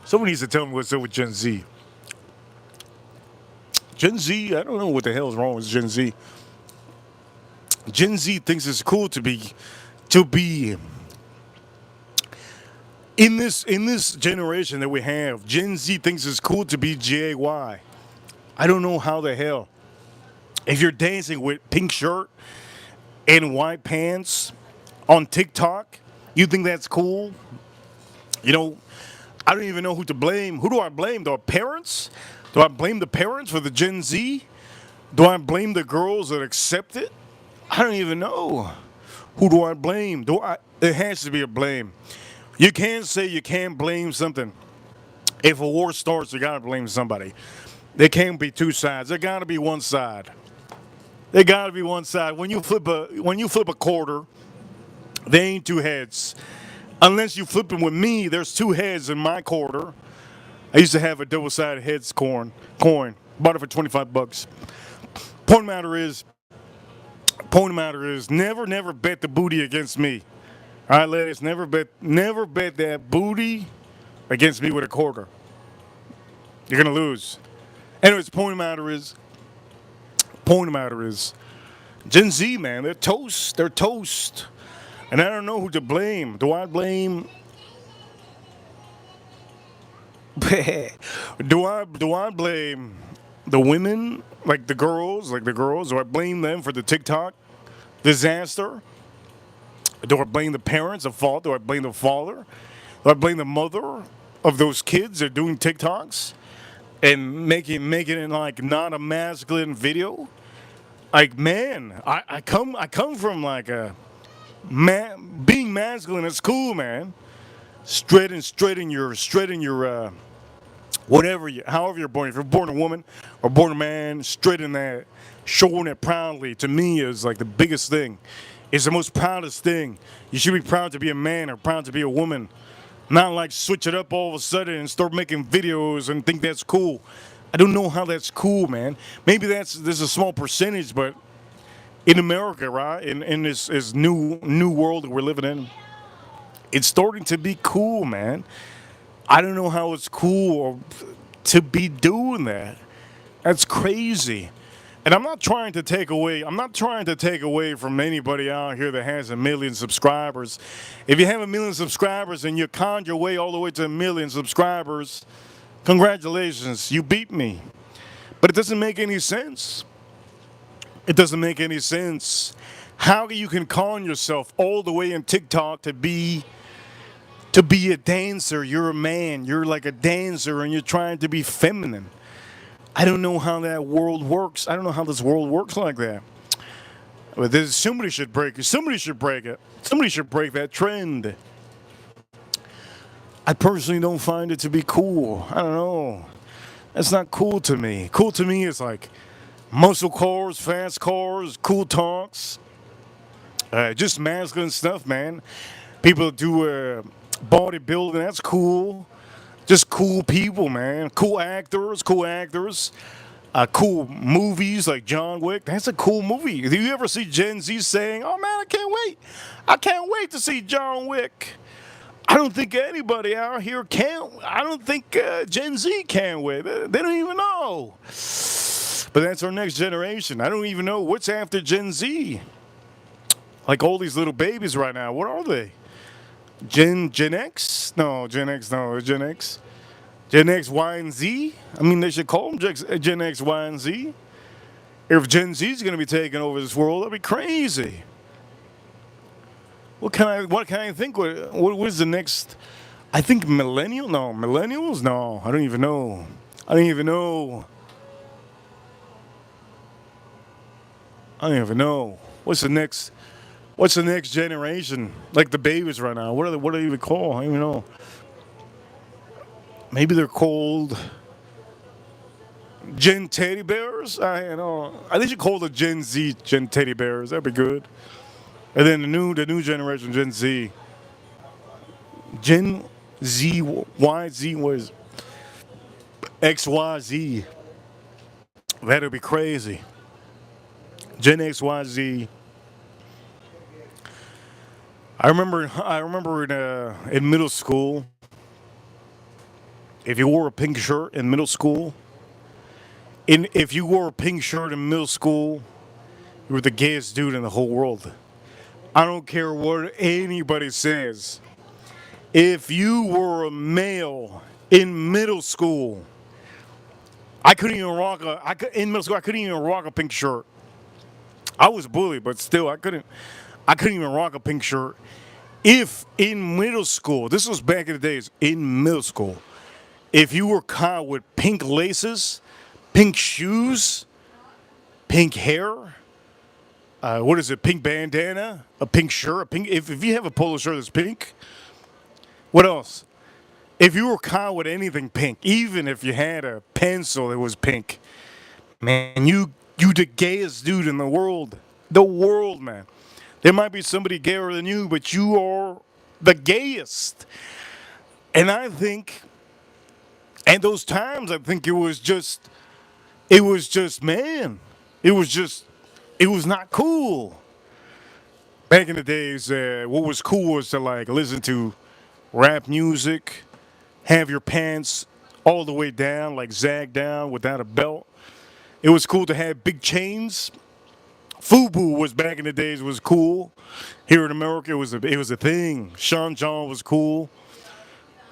Somebody needs to tell me what's up with Gen Z. Gen Z, I don't know what the hell is wrong with Gen Z. Gen Z thinks it's cool to be in this generation that we have. Gen Z thinks it's cool to be JY. I don't know how the hell. If you're dancing with pink shirt and white pants on TikTok, you think that's cool? You know, I don't even know who to blame. Who do I blame? The parents? Do I blame the parents for the Gen Z? Do I blame the girls that accept it? I don't even know. Who do I blame? It has to be a blame. You can't say you can't blame something. If a war starts, you gotta blame somebody. There can't be two sides. There gotta be one side. There gotta be one side. When you flip a quarter, there ain't two heads. Unless you flip them with me, there's two heads in my quarter. I used to have a double-sided heads coin. Bought it for $25. Point of the matter is, never bet the booty against me. All right, ladies, never bet that booty against me with a quarter. You're gonna lose. Anyways, point of the matter is, Gen Z, man, they're toast. They're toast. And I don't know who to blame. Do I blame? do I blame the women, like the girls? Do I blame them for the TikTok disaster? Do I blame the parents of fault? Do I blame the father? Do I blame the mother of those kids that are doing TikToks and making it like not a masculine video? Like, man, I come from like a man, being masculine is cool, man. Straighten your however you're born. If you're born a woman or born a man, straighten that, showing it proudly. To me, is like the biggest thing. It's the most proudest thing. You should be proud to be a man or proud to be a woman. Not like switch it up all of a sudden and start making videos and think that's cool. I don't know how that's cool, man. Maybe there's a small percentage, but in America, right, in this new world that we're living in, it's starting to be cool, man. I don't know how it's cool to be doing that. That's crazy. And I'm not trying to take away from anybody out here that has 1 million subscribers. If you have 1 million subscribers and you conned your way all the way to 1 million subscribers, congratulations, you beat me. But it doesn't make any sense. It doesn't make any sense how you can con yourself all the way in TikTok to be a dancer. You're a man. You're like a dancer and you're trying to be feminine. I don't know how that world works. I don't know how this world works like that. But somebody should break it. Somebody should break it. Somebody should break that trend. I personally don't find it to be cool. I don't know. That's not cool to me. Cool to me is like muscle cars, fast cars, cool talks. Just masculine stuff, man. People do bodybuilding. That's cool. Just cool people, man. Cool actors. Cool movies like John Wick. That's a cool movie. Do you ever see Gen Z saying, "Oh man, I can't wait to see John Wick"? I don't think anybody out here can. I don't think Gen Z can wait. They don't even know. But that's our next generation. I don't even know what's after Gen Z. Like all these little babies right now. What are they? Gen X? No, Gen X. No, Gen X. Gen X, Y, and Z. I mean, they should call them Gen X, Y, and Z. If Gen Z is going to be taking over this world, that'd be crazy. What can I think? What is the next? I think millennial? No, millennials? No, I don't even know. I don't even know. I don't even know. What's the next? What's the next generation? Like the babies right now. What are they even called? I don't even know. Maybe they're called Gen Teddy Bears. I don't know. I think you call the Gen Z Gen Teddy Bears. That'd be good. And then the new generation Gen Z. Gen Z Y Z was XYZ. That'd be crazy. Gen X Y Z. I remember in middle school, if you wore a pink shirt in middle school, if you wore a pink shirt in middle school, you were the gayest dude in the whole world. I don't care what anybody says. If you were a male in middle school, I couldn't even rock a. In middle school, I couldn't even rock a pink shirt. I was bullied, but still, I couldn't. I couldn't even rock a pink shirt. If in middle school, this was back in the days, in middle school, if you were caught with pink laces, pink shoes, pink hair, what is it? Pink bandana, a pink shirt, a pink. If you have a polo shirt that's pink, what else? If you were caught with anything pink, even if you had a pencil that was pink, man, you the gayest dude in the world, man. There might be somebody gayer than you, but you are the gayest. And I think, and those times, I think it was just, man, it was just, it was not cool. Back in the days, what was cool was to like listen to rap music, have your pants all the way down, like zag down without a belt. It was cool to have big chains. Fubu was back in the days was cool. Here in America, it was a thing. Sean John was cool.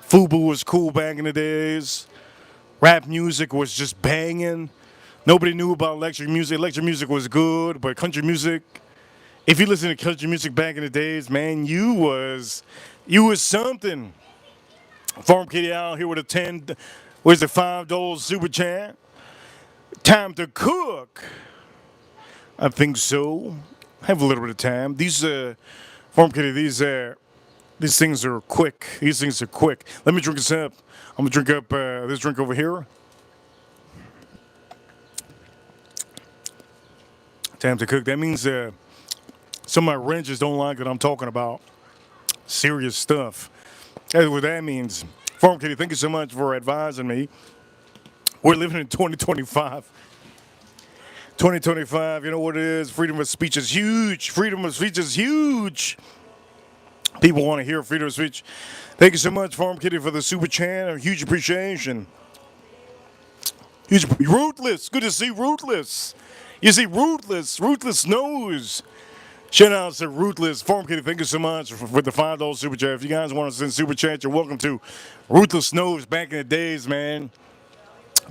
Fubu was cool back in the days. Rap music was just banging. Nobody knew about electric music. Electric music was good, but country music. If you listen to country music back in the days, man, you was something. Farm Kitty out here with a 10, where's the $5 super chat? Time to cook. I think so. Have a little bit of time. These Farm Kitty, these things are quick. These things are quick. Let me drink this up. I'm gonna drink up this drink over here. Time to cook. That means some of my rangers don't like that I'm talking about serious stuff. That's what that means. Farm Kitty, thank you so much for advising me. We're living in 2025. 2025, you know what it is? Freedom of speech is huge. Freedom of speech is huge. People want to hear freedom of speech. Thank you so much, Farm Kitty, for the super chat. A huge appreciation. Ruthless. Good to see Ruthless. You see Ruthless. Ruthless knows. Shout out to Ruthless. Farm Kitty, thank you so much for the $5 super chat. If you guys want to send super chat, you're welcome to. Ruthless knows back in the days, man.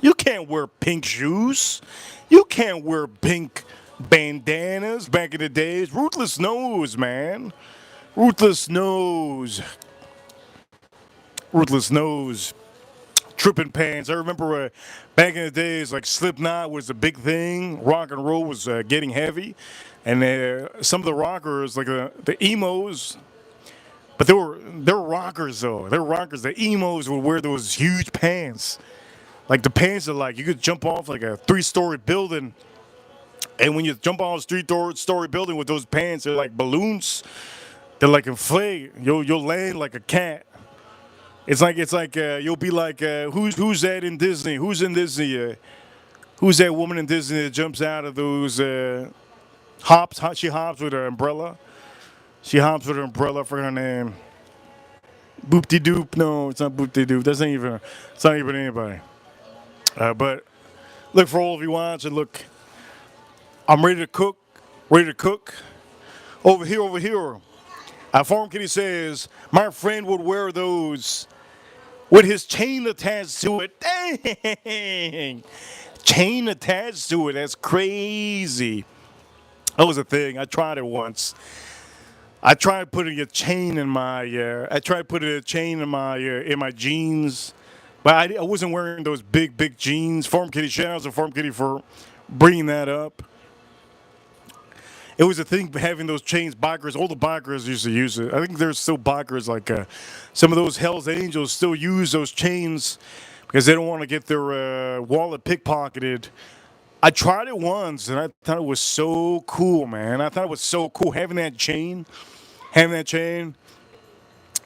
You can't wear pink shoes. You can't wear pink bandanas back in the days. Ruthless knows, man. Ruthless knows. Ruthless knows. Tripping pants. I remember back in the days, like Slipknot was a big thing. Rock and roll was getting heavy. And some of the rockers, like the emos, but they were rockers though. They were rockers. The emos would wear those huge pants. Like the pants are like you could jump off like a 3-story building, and when you jump off a 3-story building with those pants, they're like balloons. They're like inflate. You'll land like a cat. It's like you'll be like who's that in Disney? Who's in Disney? Who's that woman in Disney that jumps out of those hops? She hops with her umbrella. She hops with her umbrella for her name. Boop de doop. No, it's not boop de doop. That's not even. It's not even anybody. But look, for all of you watching, look, I'm ready to cook. Ready to cook. Over here, over here. Farm Kitty says my friend would wear those with his chain attached to it. Dang! Chain attached to it. That's crazy. That was a thing. I tried it once. I tried putting a chain in my. I tried putting a chain in my jeans, but I wasn't wearing those big jeans. Farm Kitty, shout out to Farm Kitty for bringing that up. It was a thing having those chains. Bikers, all the bikers used to use it. I think there's still bikers like some of those Hell's Angels still use those chains because they don't want to get their wallet pickpocketed. I tried it once and I thought it was so cool, man. I thought it was so cool having that chain, having that chain.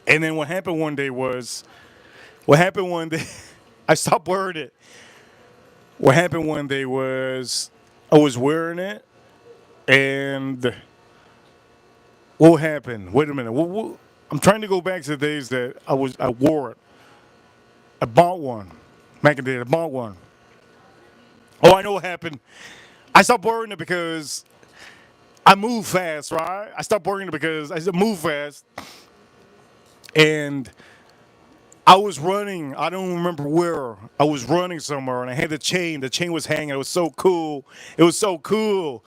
And then what happened one day was, what happened one day, I stopped wearing it. What happened one day was I was wearing it and what happened? Wait a minute. I'm trying to go back to the days that I wore it. I bought one. Back in the day, I bought one. Oh, I know what happened. I stopped wearing it because I move fast, right? I stopped wearing it because I move fast. And I was running. I don't remember where. I was running somewhere and I had the chain. The chain was hanging. It was so cool. It was so cool.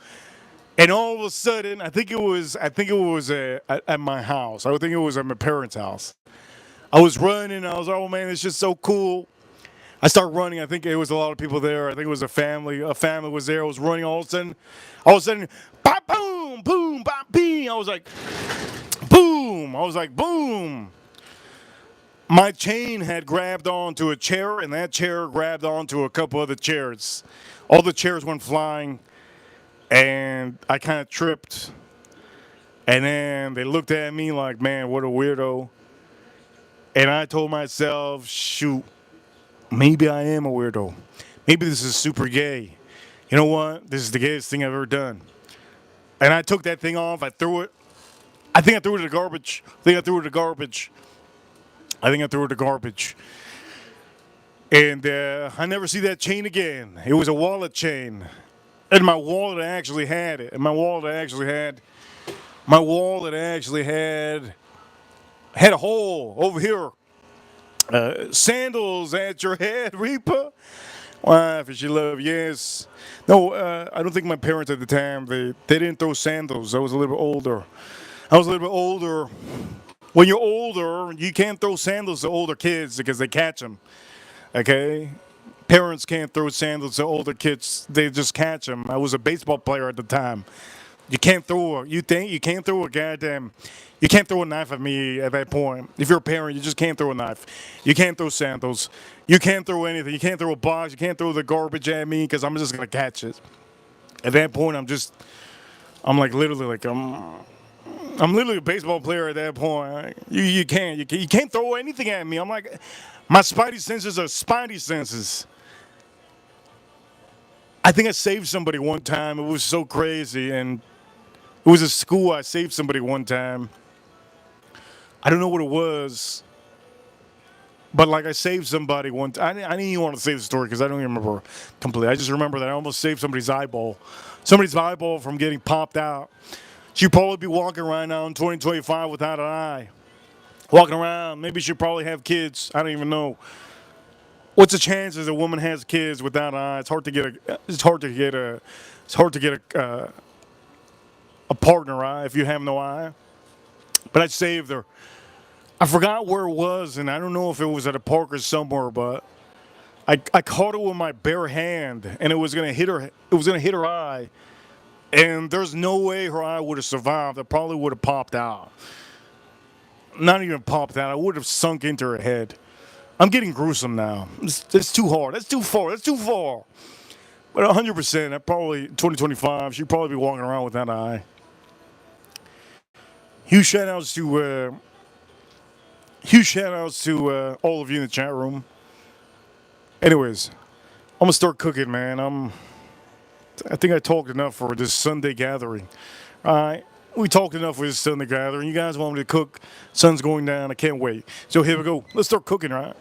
And all of a sudden, I think it was at my house. I think it was at my parents' house. I was running. I was, oh man, it's just so cool. I started running. I think it was a lot of people there. I think it was a family. A family was there. I was running. All of a sudden, bop, boom, boom, bop, bing. I was like, boom. I was like, boom. My chain had grabbed onto a chair, and that chair grabbed onto a couple other chairs. All the chairs went flying. And I kind of tripped. And then they looked at me like, man, what a weirdo. And I told myself, shoot, maybe I am a weirdo. Maybe this is super gay. You know what? This is the gayest thing I've ever done. And I took that thing off. I threw it. I think I threw it in the garbage. I think I threw it in the garbage. And I never see that chain again. It was a wallet chain. And my wallet actually had it. And my wallet actually had a hole over here. Sandals at your head, Reaper. Wife, if you love, yes. No, I don't think my parents at the time, they didn't throw sandals. I was a little bit older. When you're older, you can't throw sandals to older kids because they catch them. Okay? Parents can't throw sandals to older kids. They just catch them. I was a baseball player at the time. You can't throw a knife at me at that point. If you're a parent, you just can't throw a knife. You can't throw sandals. You can't throw anything. You can't throw a box. You can't throw the garbage at me because I'm just going to catch it. At that point, I'm literally a baseball player at that point. You can't throw anything at me. I'm like, my spidey senses are spidey senses. I think I saved somebody one time. It was so crazy. And it was a school. I saved somebody one time. I don't know what it was. But like I saved somebody one time. I didn't even want to save the story because I don't even remember completely. I just remember that I almost saved somebody's eyeball. Somebody's eyeball from getting popped out. She'd probably be walking right now in 2025 without an eye. Walking around. Maybe she'd probably have kids. I don't even know. What's the chances a woman has kids without an eye? It's hard to get a partner, right? If you have no eye. But I saved her. I forgot where it was, and I don't know if it was at a park or somewhere, but I caught her with my bare hand, and it was gonna hit her. It was gonna hit her eye, and there's no way her eye would have survived. It probably would have popped out. Not even popped out. I would have sunk into her head. I'm getting gruesome now. It's too hard. That's too far. But 100%, probably 2025, she'd probably be walking around with that eye. Huge shout outs to all of you in the chat room. Anyways, I'm gonna start cooking, man. I think I talked enough for this Sunday gathering. All right. We talked enough with Sunday gathering. You guys want me to cook? Sun's going down. I can't wait. So here we go. Let's start cooking, right?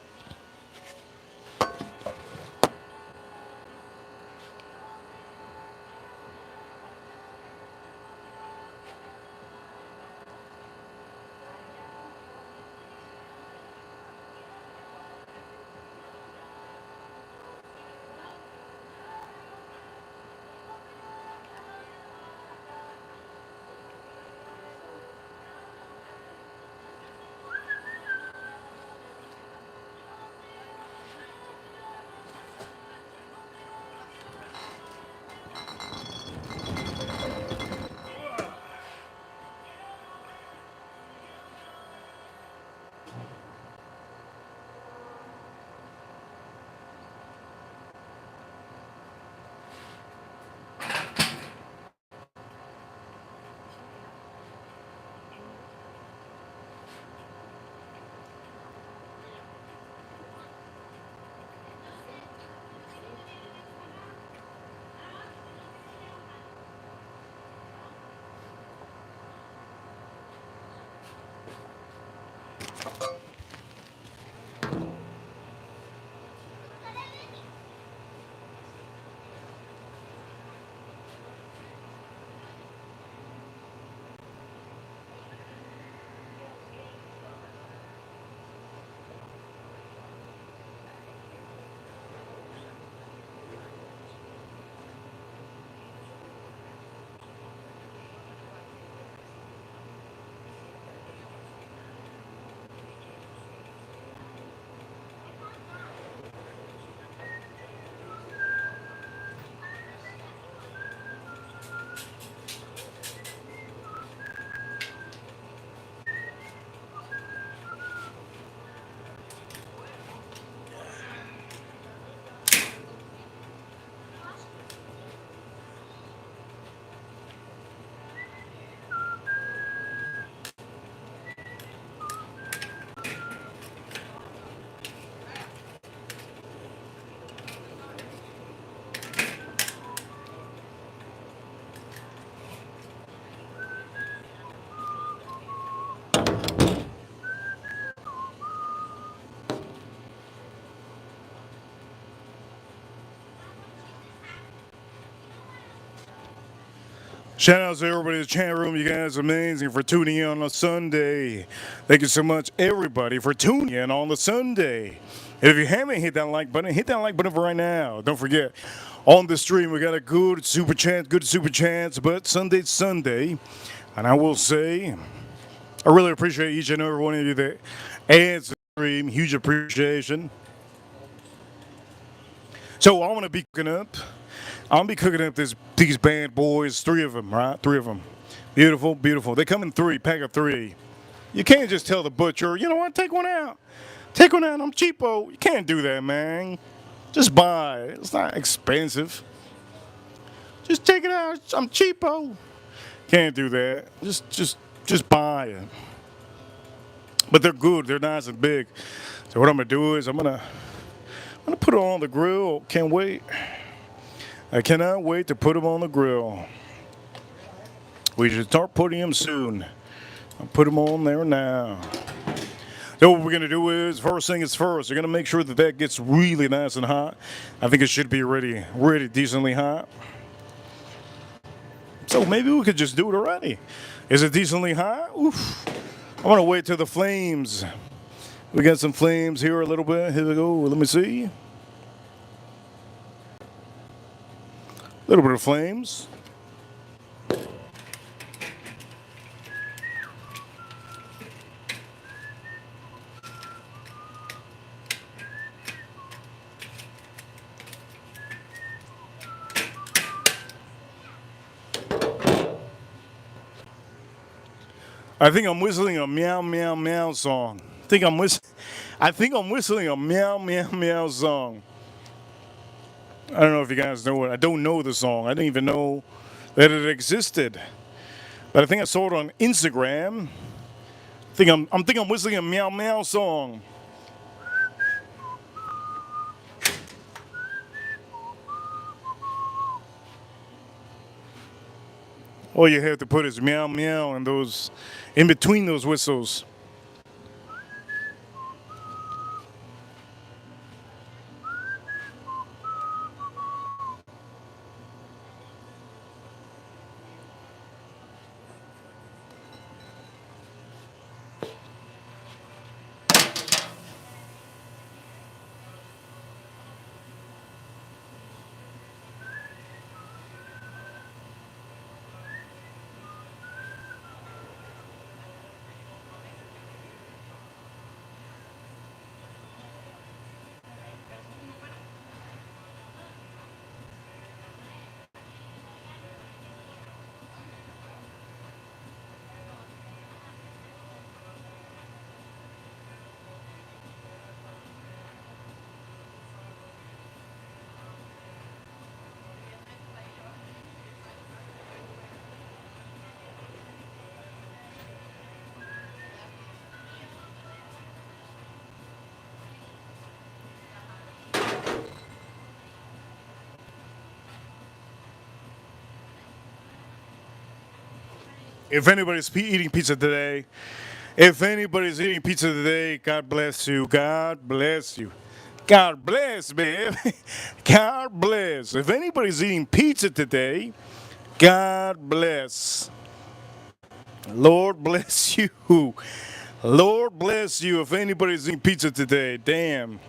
Shout out to everybody in the chat room. You guys are amazing for tuning in on a Sunday. Thank you so much, everybody, for tuning in on the Sunday. If you haven't hit that like button, hit that like button for right now. Don't forget, on the stream, we got a good super chance, but Sunday's Sunday. And I will say, I really appreciate each and every one of you that adds to the stream. Huge appreciation. So I'm going to be cooking up. I'll be cooking up these bad boys, three of them, right? Three of them. Beautiful, beautiful. They come in three, pack of three. You can't just tell the butcher, you know what, take one out. Take one out, I'm cheapo. You can't do that, man. Just buy it. It's not expensive. Just take it out, I'm cheapo. Can't do that. Just buy it. But they're good, they're nice and big. So what I'm gonna do is I'm gonna put it on the grill. Can't wait. I cannot wait to put them on the grill. We should start putting them soon. I'll put them on there now. So what we're going to do is, first thing is first, we're going to make sure that that gets really nice and hot. I think it should be really decently hot. So maybe we could just do it already. Is it decently hot? Oof. I want to wait till the flames. We got some flames here a little bit. Here we go. Let me see. A little bit of flames. I think I'm whistling a meow meow meow song. I think I'm whistling a meow meow meow song. I don't know if you guys know it. I don't know the song. I didn't even know that it existed. But I think I saw it on Instagram. I think I'm whistling a meow meow song. All you have to put is meow meow and those in between those whistles. If anybody's eating pizza today, if anybody's eating pizza today, God bless you. God bless you. God bless, man. God bless. If anybody's eating pizza today, God bless. Lord bless you. Lord bless you if anybody's eating pizza today. Damn.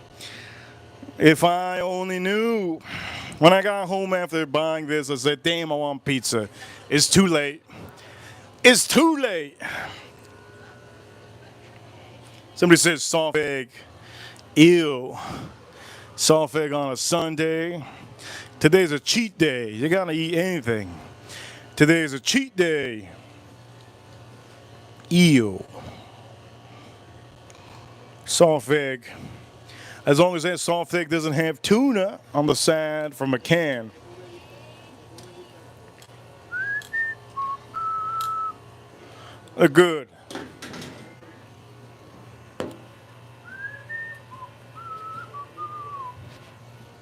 If I only knew. When I got home after buying this, I said, damn, I want pizza. It's too late. It's too late. Somebody says soft egg. Ew. Soft egg on a Sunday. Today's a cheat day. You gotta eat anything. Today's a cheat day. Ew. Soft egg. As long as that soft egg doesn't have tuna on the side from a can. They're good.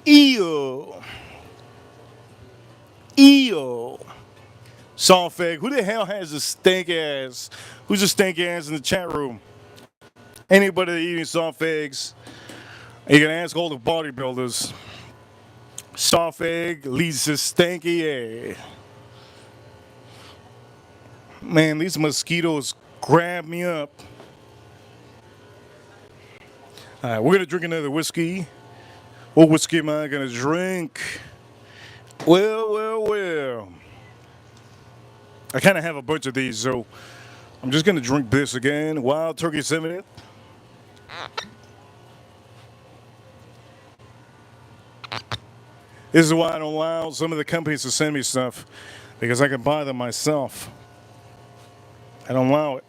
Ew. Ew. Soft egg. Who the hell has a stank ass? Who's a stank ass in the chat room? Anybody eating soft eggs? You can ask all the bodybuilders. Soft egg leads to stanky egg. Man, these mosquitoes grab me up. All right, we're gonna drink another whiskey. What whiskey am I gonna drink? Well. I kind of have a bunch of these, so I'm just gonna drink this again. Wild Turkey 7. This is why I don't allow some of the companies to send me stuff, because I can buy them myself. I don't allow it.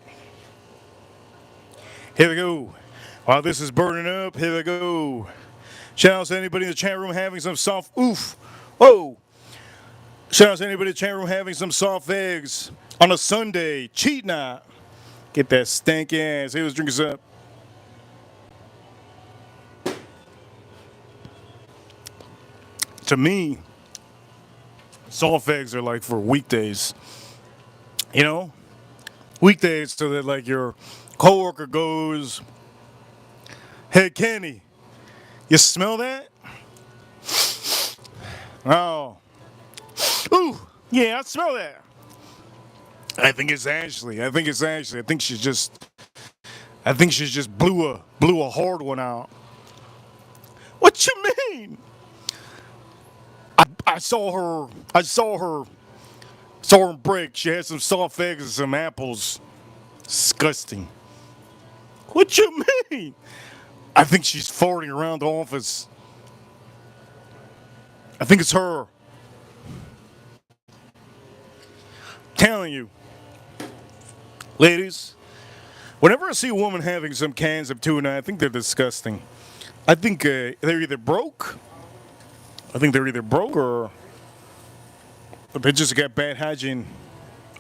Here we go. While this is burning up, here we go. Shout out to anybody in the chat room having some soft oof. Whoa. Shout out to anybody in the chat room having some soft eggs on a Sunday. Cheat night. Get that stank ass. Here, let's drink this up. To me, soft eggs are like for weekdays. You know? Weekdays so that like your coworker goes, hey Kenny, you smell that? Oh. Ooh, yeah, I smell that. I think it's Ashley. I think she's just blew a hard one out. What you mean? I saw her break. She had some soft eggs and some apples. Disgusting. What you mean? I think she's farting around the office. I think it's her. Telling you. Ladies, whenever I see a woman having some cans of tuna, I think they're disgusting. I think they're either broke. I think they're either broke or they just got bad hygiene.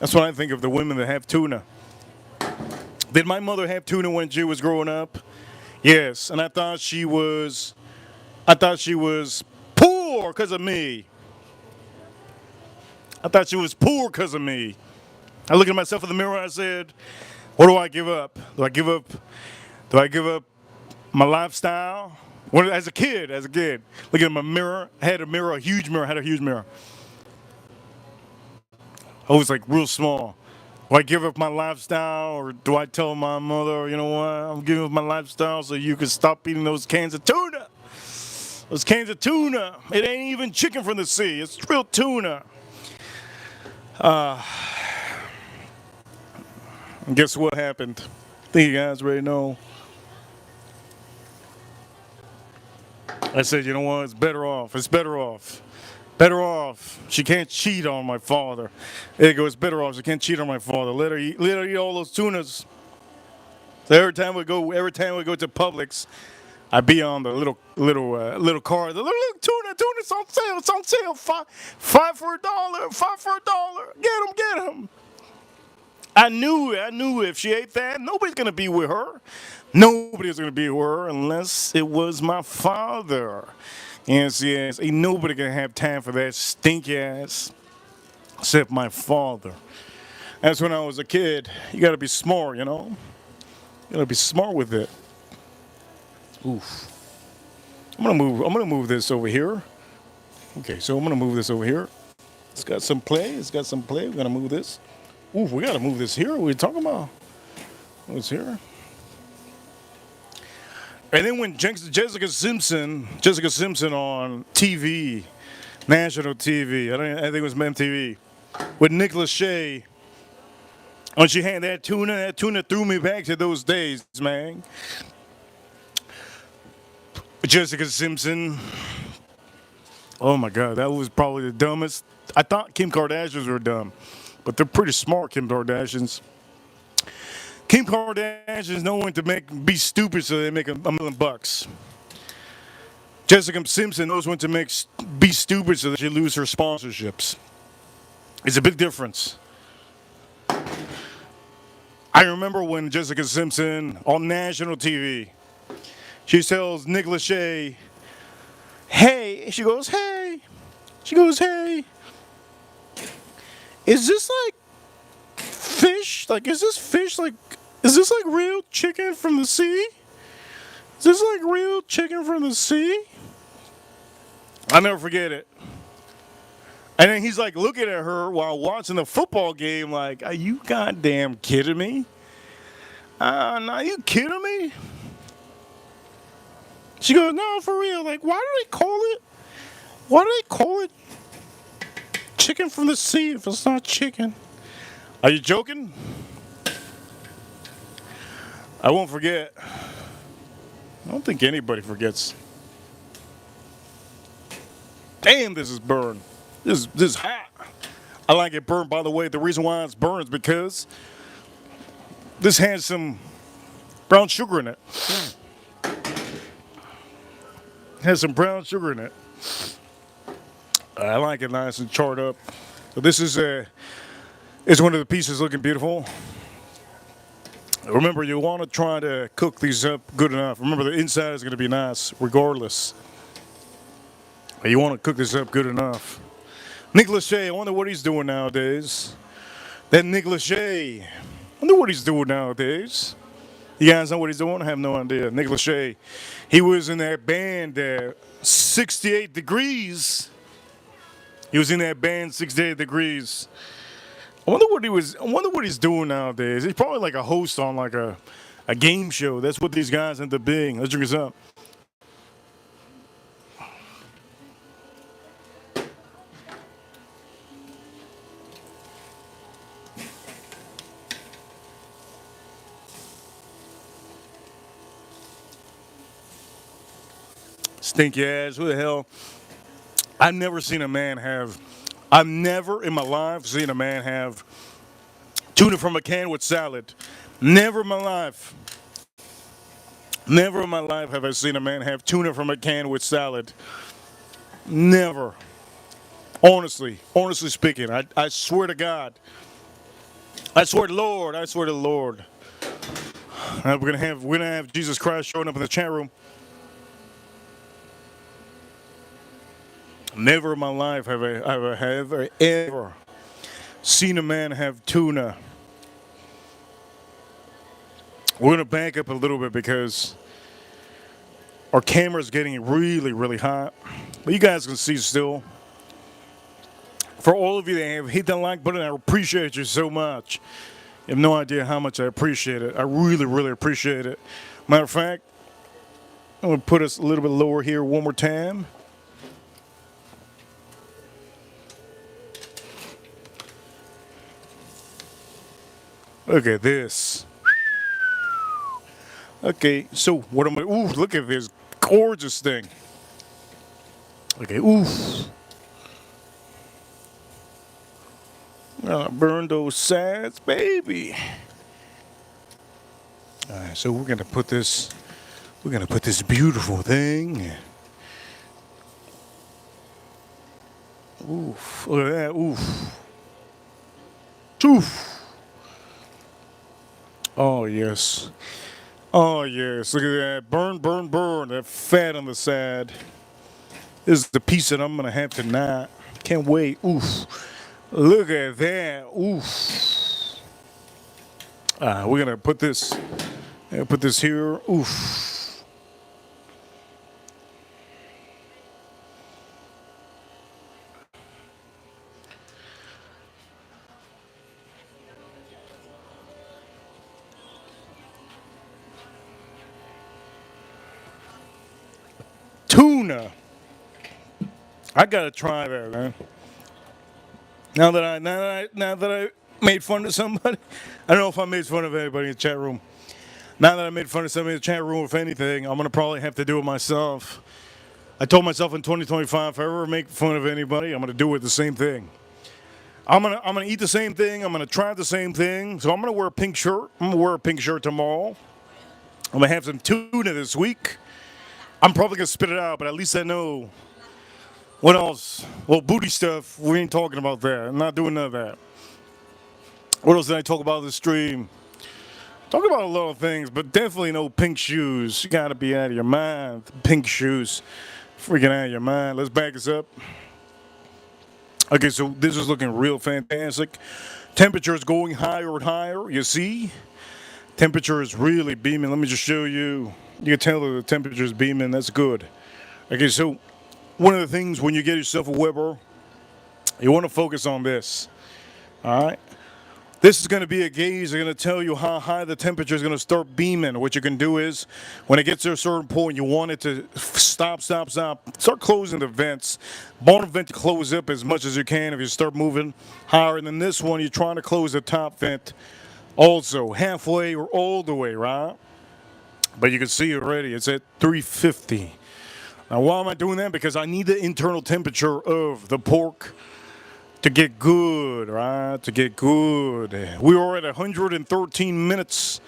That's what I think of the women that have tuna. Did my mother have tuna when she was growing up? Yes, and I thought she was poor because of me. I thought she was poor because of me. I looked at myself in the mirror and I said, what do I give up? Do I give up my lifestyle? As a kid, looking at my mirror, I had a mirror, a huge mirror, had a huge mirror. I was like real small. Do I give up my lifestyle or do I tell my mother, you know what, I'm giving up my lifestyle so you can stop eating those cans of tuna? Those cans of tuna. It ain't even chicken from the sea. It's real tuna. And guess what happened? I think you guys already know. I said, you know what? It's better off. It's better off. Better off. She can't cheat on my father. There you go. It's better off. She can't cheat on my father. Let her eat all those tunas. So every time we go to Publix, I'd be on the little car. The little tuna, it's on sale. It's on sale. Five for $1. $5 for $1. Get them. I knew if she ate that, nobody's gonna be with her. Nobody's gonna be with her unless it was my father. Yes, ain't nobody gonna have time for that stinky ass except my father. That's when I was a kid. You gotta be smart, you know? You gotta be smart with it. Oof. I'm gonna move this over here. Okay, so I'm gonna move this over here. It's got some play. We're gonna move this. Ooh, we gotta move this here. What are we talking about? What's here? And then when Jessica Simpson on TV, national TV, I think it was MTV, with Nick Lachey, when she had that tuna threw me back to those days, man. Jessica Simpson. Oh my God, that was probably the dumbest. I thought Kim Kardashians were dumb, but they're pretty smart, Kim Kardashians. Kim Kardashians know when to be stupid so they make $1 million. Jessica Simpson knows when to be stupid so that she lose her sponsorships. It's a big difference. I remember when Jessica Simpson on national TV, she tells Nick Lachey, hey, she goes, hey, is this like fish? Like, is this like real chicken from the sea? Is this like real chicken from the sea? I'll never forget it. And then he's like looking at her while watching the football game like, are you goddamn kidding me? Are you kidding me? She goes, no, for real. Like, why do they call it chicken from the sea if it's not chicken? Are you joking? I won't forget. I don't think anybody forgets. Damn, this is burned. This is hot. I like it burned, by the way. The reason why it's burned is because this has some brown sugar in it. It has some brown sugar in it. I like it nice and charred up. So this is one of the pieces looking beautiful. Remember, you want to try to cook these up good enough. Remember, the inside is going to be nice, regardless. But you want to cook this up good enough. Nick Lachey, I wonder what he's doing nowadays. That Nick Lachey, I wonder what he's doing nowadays. You guys know what he's doing? I have no idea. Nick Lachey, he was in that band 68 Degrees. He was in that band 68 Degrees. I wonder what he's doing nowadays. He's probably like a host on like a game show. That's what these guys end up being. Let's drink this up. Stinky ass. Who the hell? I've never in my life seen a man have tuna from a can with salad. Never in my life. Never in my life have I seen a man have tuna from a can with salad. Never. Honestly speaking, I swear to God. I swear to the Lord. We're gonna have Jesus Christ showing up in the chat room. Never in my life have I ever seen a man have tuna. We're going to back up a little bit because our camera's getting really, really hot. But you guys can see still. For all of you that have hit that like button, I appreciate you so much. You have no idea how much I appreciate it. I really, really appreciate it. Matter of fact, I'm going to put us a little bit lower here one more time. Look at this. Okay, so what am I? Ooh, look at this gorgeous thing. Okay, oof. Burn those sides, baby. All right, so we're gonna put this. We're gonna put this beautiful thing. Oof! Look at that! Oof! Oof! Oh yes! Oh yes! Look at that! Burn, burn, burn! That fat on the side. This is the piece that I'm gonna have tonight. Can't wait! Oof! Look at that! Oof! We're gonna put this. Put this here. Oof! Tuna. I gotta try that, man. Now that I made fun of somebody, I don't know if I made fun of anybody in the chat room. Now that I made fun of somebody in the chat room, if anything, I'm gonna probably have to do it myself. I told myself in 2025, if I ever make fun of anybody, I'm gonna do it the same thing. I'm gonna eat the same thing. I'm gonna try the same thing. So I'm gonna wear a pink shirt. I'm gonna wear a pink shirt tomorrow. I'm gonna have some tuna this week. I'm probably gonna spit it out, but at least I know. What else? Well, booty stuff. We ain't talking about that. I'm not doing none of that. What else did I talk about in the stream? Talk about a lot of things, but definitely no pink shoes. You gotta be out of your mind. Pink shoes. Freaking out of your mind. Let's back this up. Okay, so this is looking real fantastic. Temperature is going higher and higher. You see? Temperature is really beaming. Let me just show you. You can tell that the temperature is beaming. That's good. Okay, so one of the things when you get yourself a Weber, you want to focus on this. All right? This is going to be a gauge. They're going to tell you how high the temperature is going to start beaming. What you can do is, when it gets to a certain point, you want it to stop. Start closing the vents. Bottom vent to close up as much as you can if you start moving higher. And then this one, you're trying to close the top vent also, halfway or all the way, right? But you can see already, it's at 350. Now, why am I doing that? Because I need the internal temperature of the pork to get good, right? To get good. We are at 113 minutes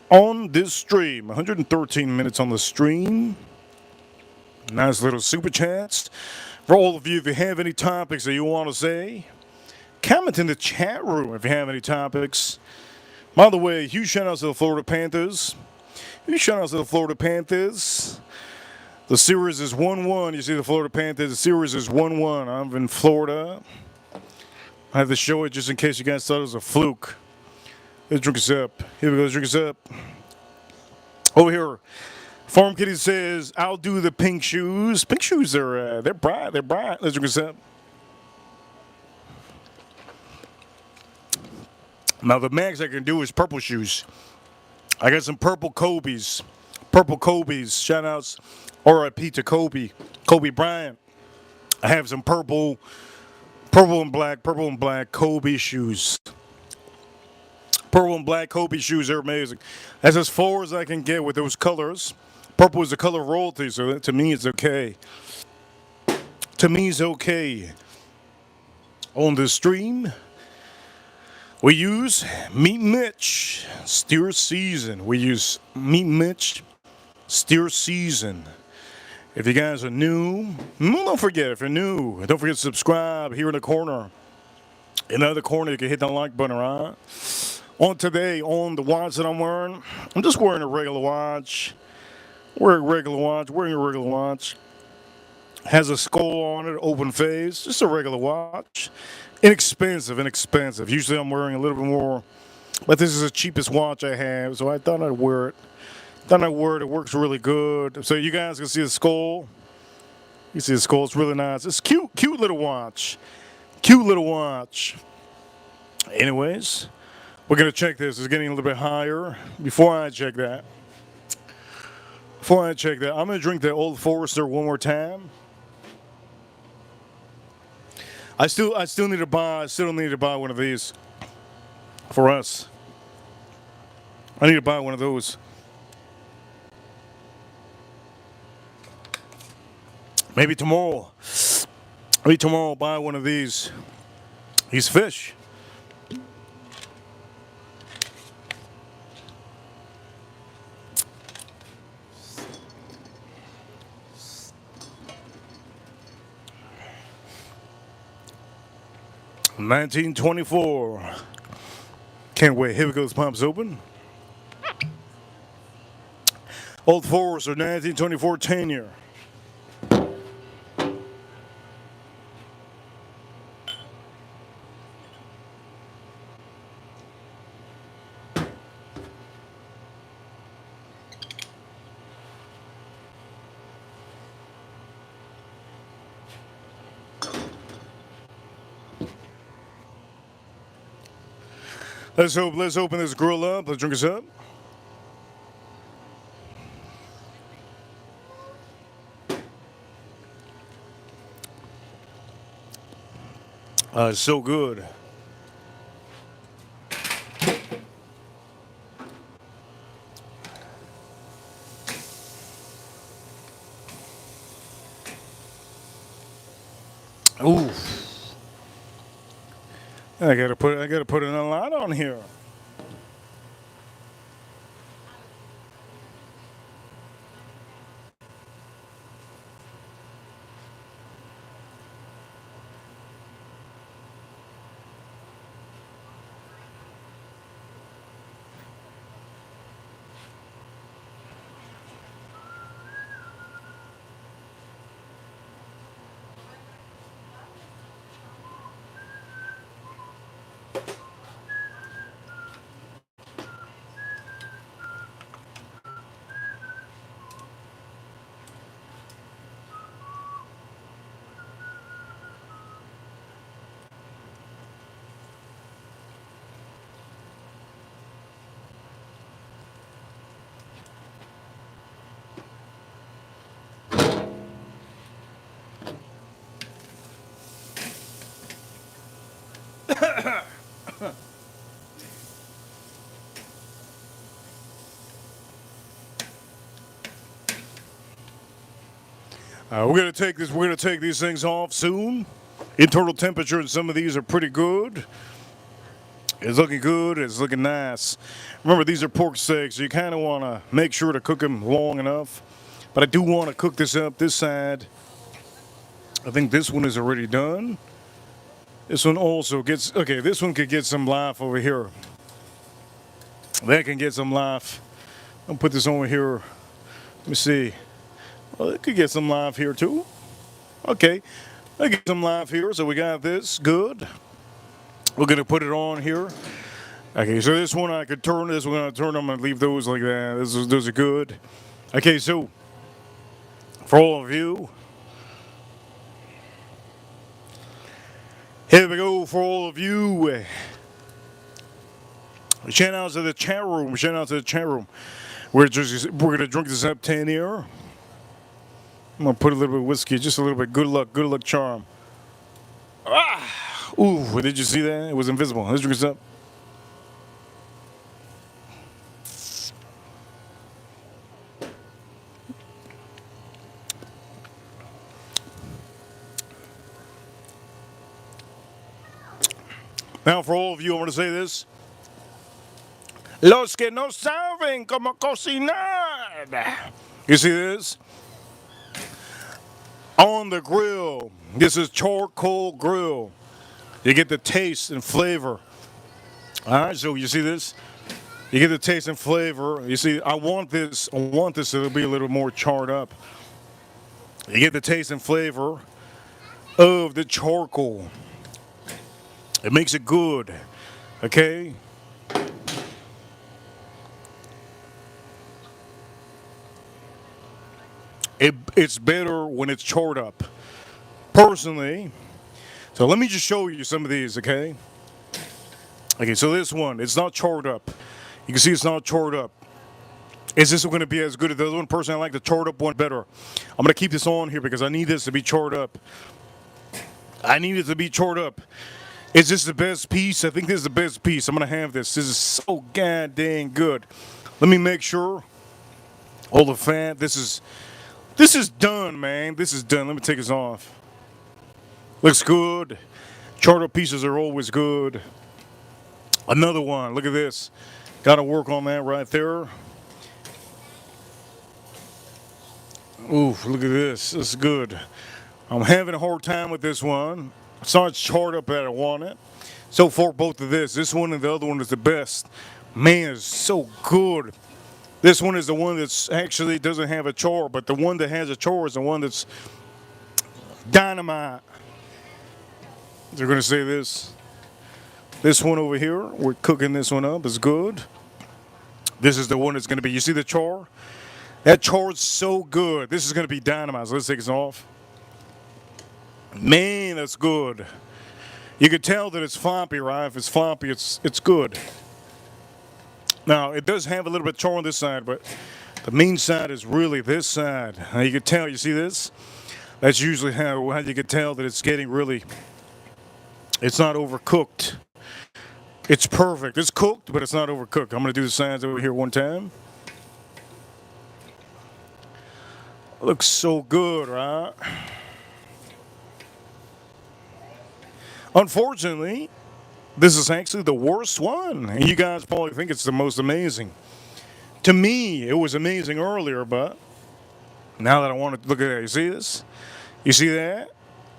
on this stream. 113 minutes on the stream. Nice little super chats. For all of you, if you have any topics that you want to say, comment in the chat room if you have any topics. By the way, huge shout outs to the Florida Panthers. Huge shout outs to the Florida Panthers. The series is 1-1. You see the Florida Panthers. The series is 1-1. I'm in Florida. I have to show it just in case you guys thought it was a fluke. Let's drink us up. Here we go. Let's drink us up. Over here, Farm Kitty says, "I'll do the pink shoes." Pink shoes are they're bright. They're bright. Let's drink us up. Now the max I can do is purple shoes. I got some purple Kobe's. Purple Kobe's. Shout outs. R.I.P. to Kobe. Kobe Bryant. I have some purple and black Kobe shoes. Purple and black Kobe shoes are amazing. That's as far as I can get with those colors. Purple is the color of royalty, so to me it's okay. To me it's okay. On the stream, we use Meat Mitch Steer Season. We use Meat Mitch Steer Season. If you guys are new, don't forget, if you're new, don't forget to subscribe here in the corner. In the other corner, you can hit that like button, right? On today, on the watch that I'm wearing, I'm just wearing a regular watch. Wearing a regular watch. Has a skull on it, open face, just a regular watch. Inexpensive. Usually I'm wearing a little bit more, but this is the cheapest watch I have, so I thought I'd wear it. It works really good. So you guys can see the skull. You see the skull, it's really nice. It's cute little watch. Cute little watch. Anyways, we're gonna check this. It's getting a little bit higher. Before I check that, I'm gonna drink the Old Forester one more time. I still need to buy one of these for us. I need to buy one of those. Maybe tomorrow. I'll buy one of these fish. $19.24. Can't wait. Here we go. This pump's open. Old Forester 1924 10-year. Let's open this grill up. Let's drink this up. It's so good. Ooh. I gotta put in a lot on here. We're gonna take this. We're gonna take these things off soon. Internal temperature in some of these are pretty good. It's looking good. It's looking nice. Remember, these are pork steaks, so you kind of want to make sure to cook them long enough. But I do want to cook this up this side. I think this one is already done. This one also gets, okay, this one could get some life over here. That can get some life. I'll put this over here. Let me see. Well, it could get some life here too. Okay, I get some life here. So we got this good. We're gonna put it on here. Okay, so this one I could turn. This one I'm gonna turn. I'm gonna leave those like that. Those are good. Okay, so for all of you, here we go. For all of you, shout out to the chat room. Shout out to the chat room. We're gonna drink this up 10 here. I'm gonna put a little bit of whiskey, just a little bit. Good luck charm. Ah! Ooh, did you see that? It was invisible. Let's drink this up. Now, for all of you, I want to say this. Los que no saben cómo cocinar. You see this? On the grill. This is charcoal grill. You get the taste and flavor. All right, so you see this? You get the taste and flavor. You see, I want this to be a little more charred up. You get the taste and flavor of the charcoal. It makes it good. Okay? It's better when it's charred up. Personally, so let me just show you some of these, okay? Okay, so this one, it's not charred up. You can see it's not charred up. Is this going to be as good as the other one? Personally, I like the charred up one better. I'm going to keep this on here because I need this to be charred up. I need it to be charred up. Is this the best piece? I think this is the best piece. I'm going to have this. This is so goddamn good. Let me make sure. All the fat. This is done, man. This is done. Let me take this off. Looks good. Charred up pieces are always good. Another one. Look at this. Got to work on that right there. Oof, look at this. This is good. I'm having a hard time with this one. It's not charred up that I want it. So far, both of this one and the other one is the best. Man, it's so good. This one is the one that's actually doesn't have a char, but the one that has a char is the one that's dynamite. They're going to say this. This one over here, we're cooking this one up, is good. This is the one that's going to be, you see the char? That char is so good. This is going to be dynamite. So let's take this off. Man, that's good. You can tell that it's floppy, right? If it's floppy, it's good. Now, it does have a little bit of char on this side, but the main side is really this side. Now, you can tell, you see this? That's usually how you can tell that it's getting really, it's not overcooked. It's perfect. It's cooked, but it's not overcooked. I'm going to do the sides over here one time. Looks so good, right? Unfortunately, this is actually the worst one. And you guys probably think it's the most amazing. To me, it was amazing earlier, but now that I want to look at it, you see this? You see that?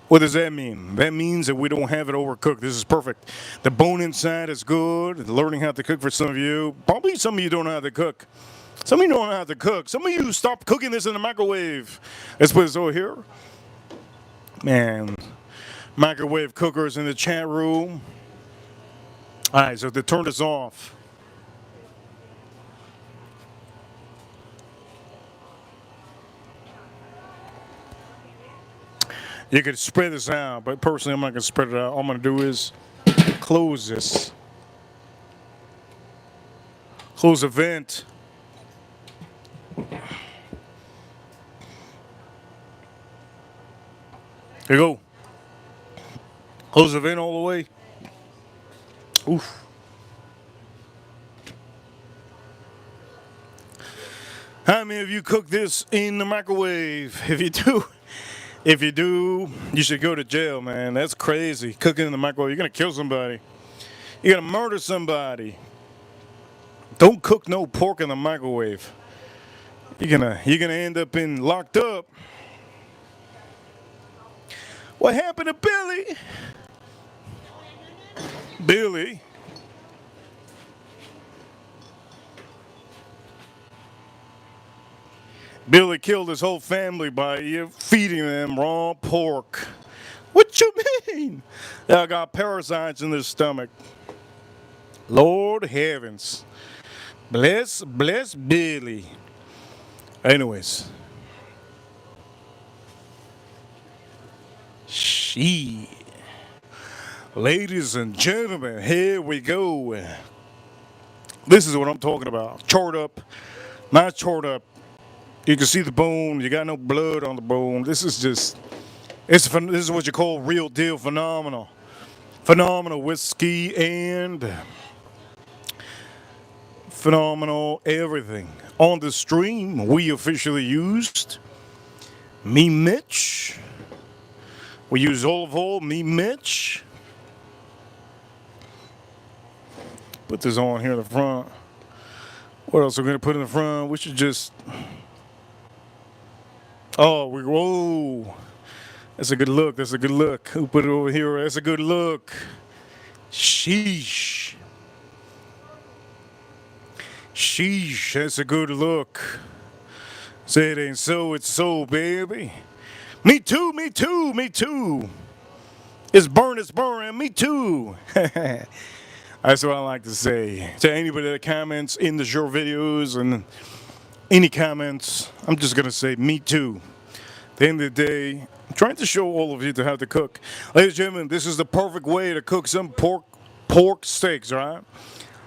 What does that mean? That means that we don't have it overcooked. This is perfect. The bone inside is good. Learning how to cook for some of you. Probably some of you don't know how to cook. Some of you don't know how to cook. Some of you stop cooking this in the microwave. Let's put this over here. Man, microwave cookers in the chat room. All right, so to turn this off. You could spread this out, but personally, I'm not going to spread it out. All I'm going to do is close this. Close the vent. There you go. Close the vent all the way. Oof. How many of you cook this in the microwave? If you do, you should go to jail, man. That's crazy. Cooking in the microwave, you're gonna kill somebody. You're gonna murder somebody. Don't cook no pork in the microwave. You're gonna end up locked up. What happened to Billy? Billy. Billy killed his whole family by feeding them raw pork. What you mean? I got parasites in their stomach. Lord heavens. Bless Billy. Anyways. Shit. Ladies and gentlemen, here we go. This is what I'm talking about. Charred up. Not charred up. You can see the bone. You got no blood on the bone. This is what you call real deal phenomenal. Phenomenal whiskey and phenomenal everything. On the stream, we officially used me Mitch. We use olive oil, me Mitch. Put this on here in the front. What else are we going to put in the front? We should just... Oh, whoa. That's a good look. That's a good look. Who put it over here? That's a good look. Sheesh. Sheesh. That's a good look. Say it ain't so, it's so, baby. Me too, me too, me too. It's burn, me too. That's what I like to say. To anybody that comments in the short videos and any comments, I'm just going to say me too. At the end of the day, I'm trying to show all of you to how to cook. Ladies and gentlemen, this is the perfect way to cook some pork steaks, all right?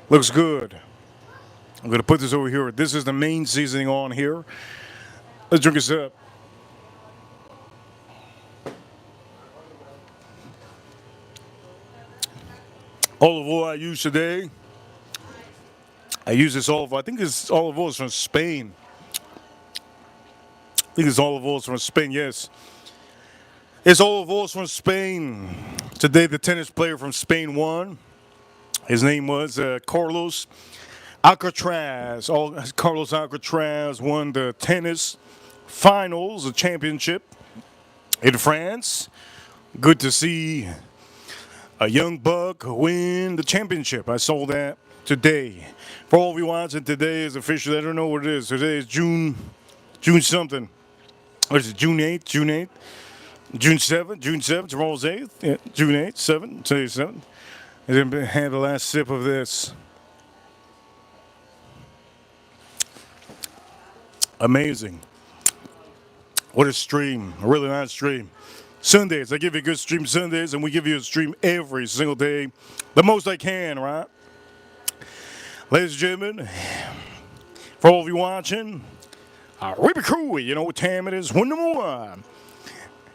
Looks good. I'm going to put this over here. This is the main seasoning on here. Let's drink this up. Olive oil I use today. I use this olive oil. I think this olive oil is from Spain. I think this olive oil is from Spain, yes. It's olive oil from Spain. Today the tennis player from Spain won. His name was Carlos Alcaraz. Carlos Alcaraz won the tennis finals, the championship in France. Good to see a young buck win the championship. I saw that today. For all of you watching, today is officially, I don't know what it is. Today is June something. What is it, June 8th? June 8th? June 7th? June 7th? Tomorrow's 8th? Yeah, June 8th, 7th, today's 7th. And then have the last sip of this. Amazing. What a stream. A really nice stream. Sundays, I give you a good stream Sundays, and we give you a stream every single day. The most I can, right? Ladies and gentlemen, for all of you watching, Reaper Crew, you know what time it is. One number one.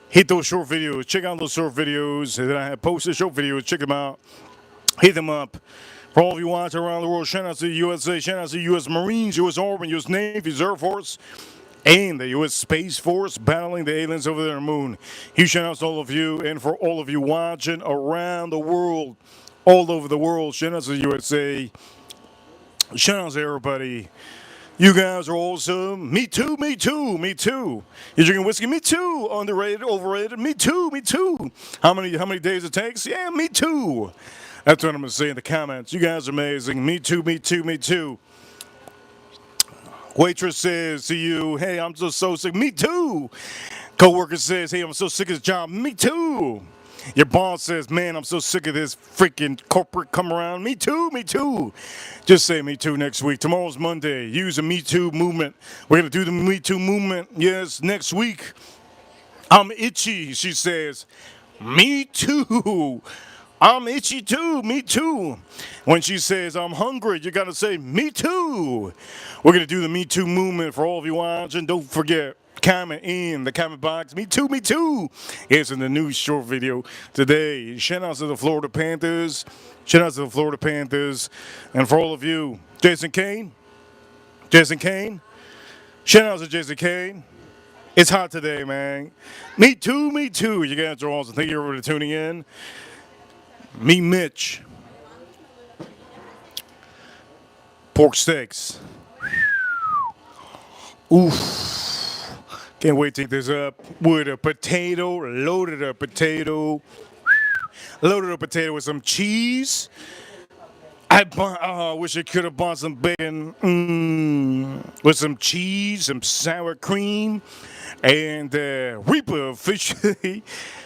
Hit those short videos. Check out those short videos that I have posted. Short videos. Check them out. Hit them up. For all of you watching around the world, shout out to the USA, shout out to the U.S. Marines, U.S. Army, U.S. Navy, U.S. Air Force, and the U.S. Space Force battling the aliens over there on the moon. Huge shout outs to all of you, and for all of you watching around the world, all over the world, shout out to the USA. Shout out to everybody. You guys are awesome. Me too, me too, me too. You're drinking whiskey? Me too. Underrated, overrated? Me too, me too. How many days it takes? Yeah, me too. That's what I'm going to say in the comments. You guys are amazing. Me too, me too, me too. Waitress says to you, hey, I'm just so sick. Me too. Coworker says, hey, I'm so sick of this job. Me too. Your boss says, man, I'm so sick of this freaking corporate come around. Me too, me too. Just say me too next week. Tomorrow's Monday. Use the Me Too movement. We're going to do the Me Too movement. Yes, next week. I'm itchy, she says. Me too. I'm itchy too, me too. When she says, I'm hungry, you gotta say, me too. We're gonna do the Me Too movement for all of you watching. Don't forget, comment in the comment box. Me too, me too. It's in the new short video today. Shout out to the Florida Panthers. Shout out to the Florida Panthers. And for all of you, Jason Kane. Shout out to Jason Kane. It's hot today, man. Me too, me too. You guys are awesome. Thank you everybody for tuning in. Me, Mitch. Pork steaks. Oof. Can't wait to take this up with a potato, loaded up potato. Loaded up potato with some cheese. I wish I could have bought some bacon with some cheese, some sour cream, and Reaper officially.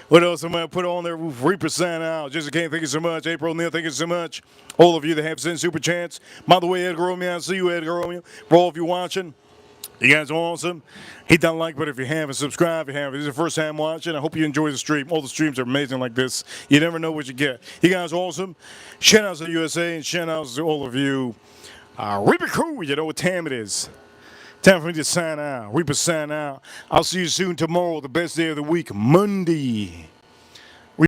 What else am I put on there? Reaper sign out. Jessica Kane, thank you so much. April Neal, thank you so much. All of you that have sent super chats. By the way, Edgar Romeo, I see you, Edgar Romeo. For all of you watching, you guys are awesome. Hit that like button if you haven't. Subscribe if you haven't. This is your first time watching. I hope you enjoy the stream. All the streams are amazing like this. You never know what you get. You guys are awesome. Shout outs to the USA and shout outs to all of you. Reaper Crew, you know what time it is. Time for me to sign out. Reaper sign out. I'll see you soon tomorrow, the best day of the week, Monday.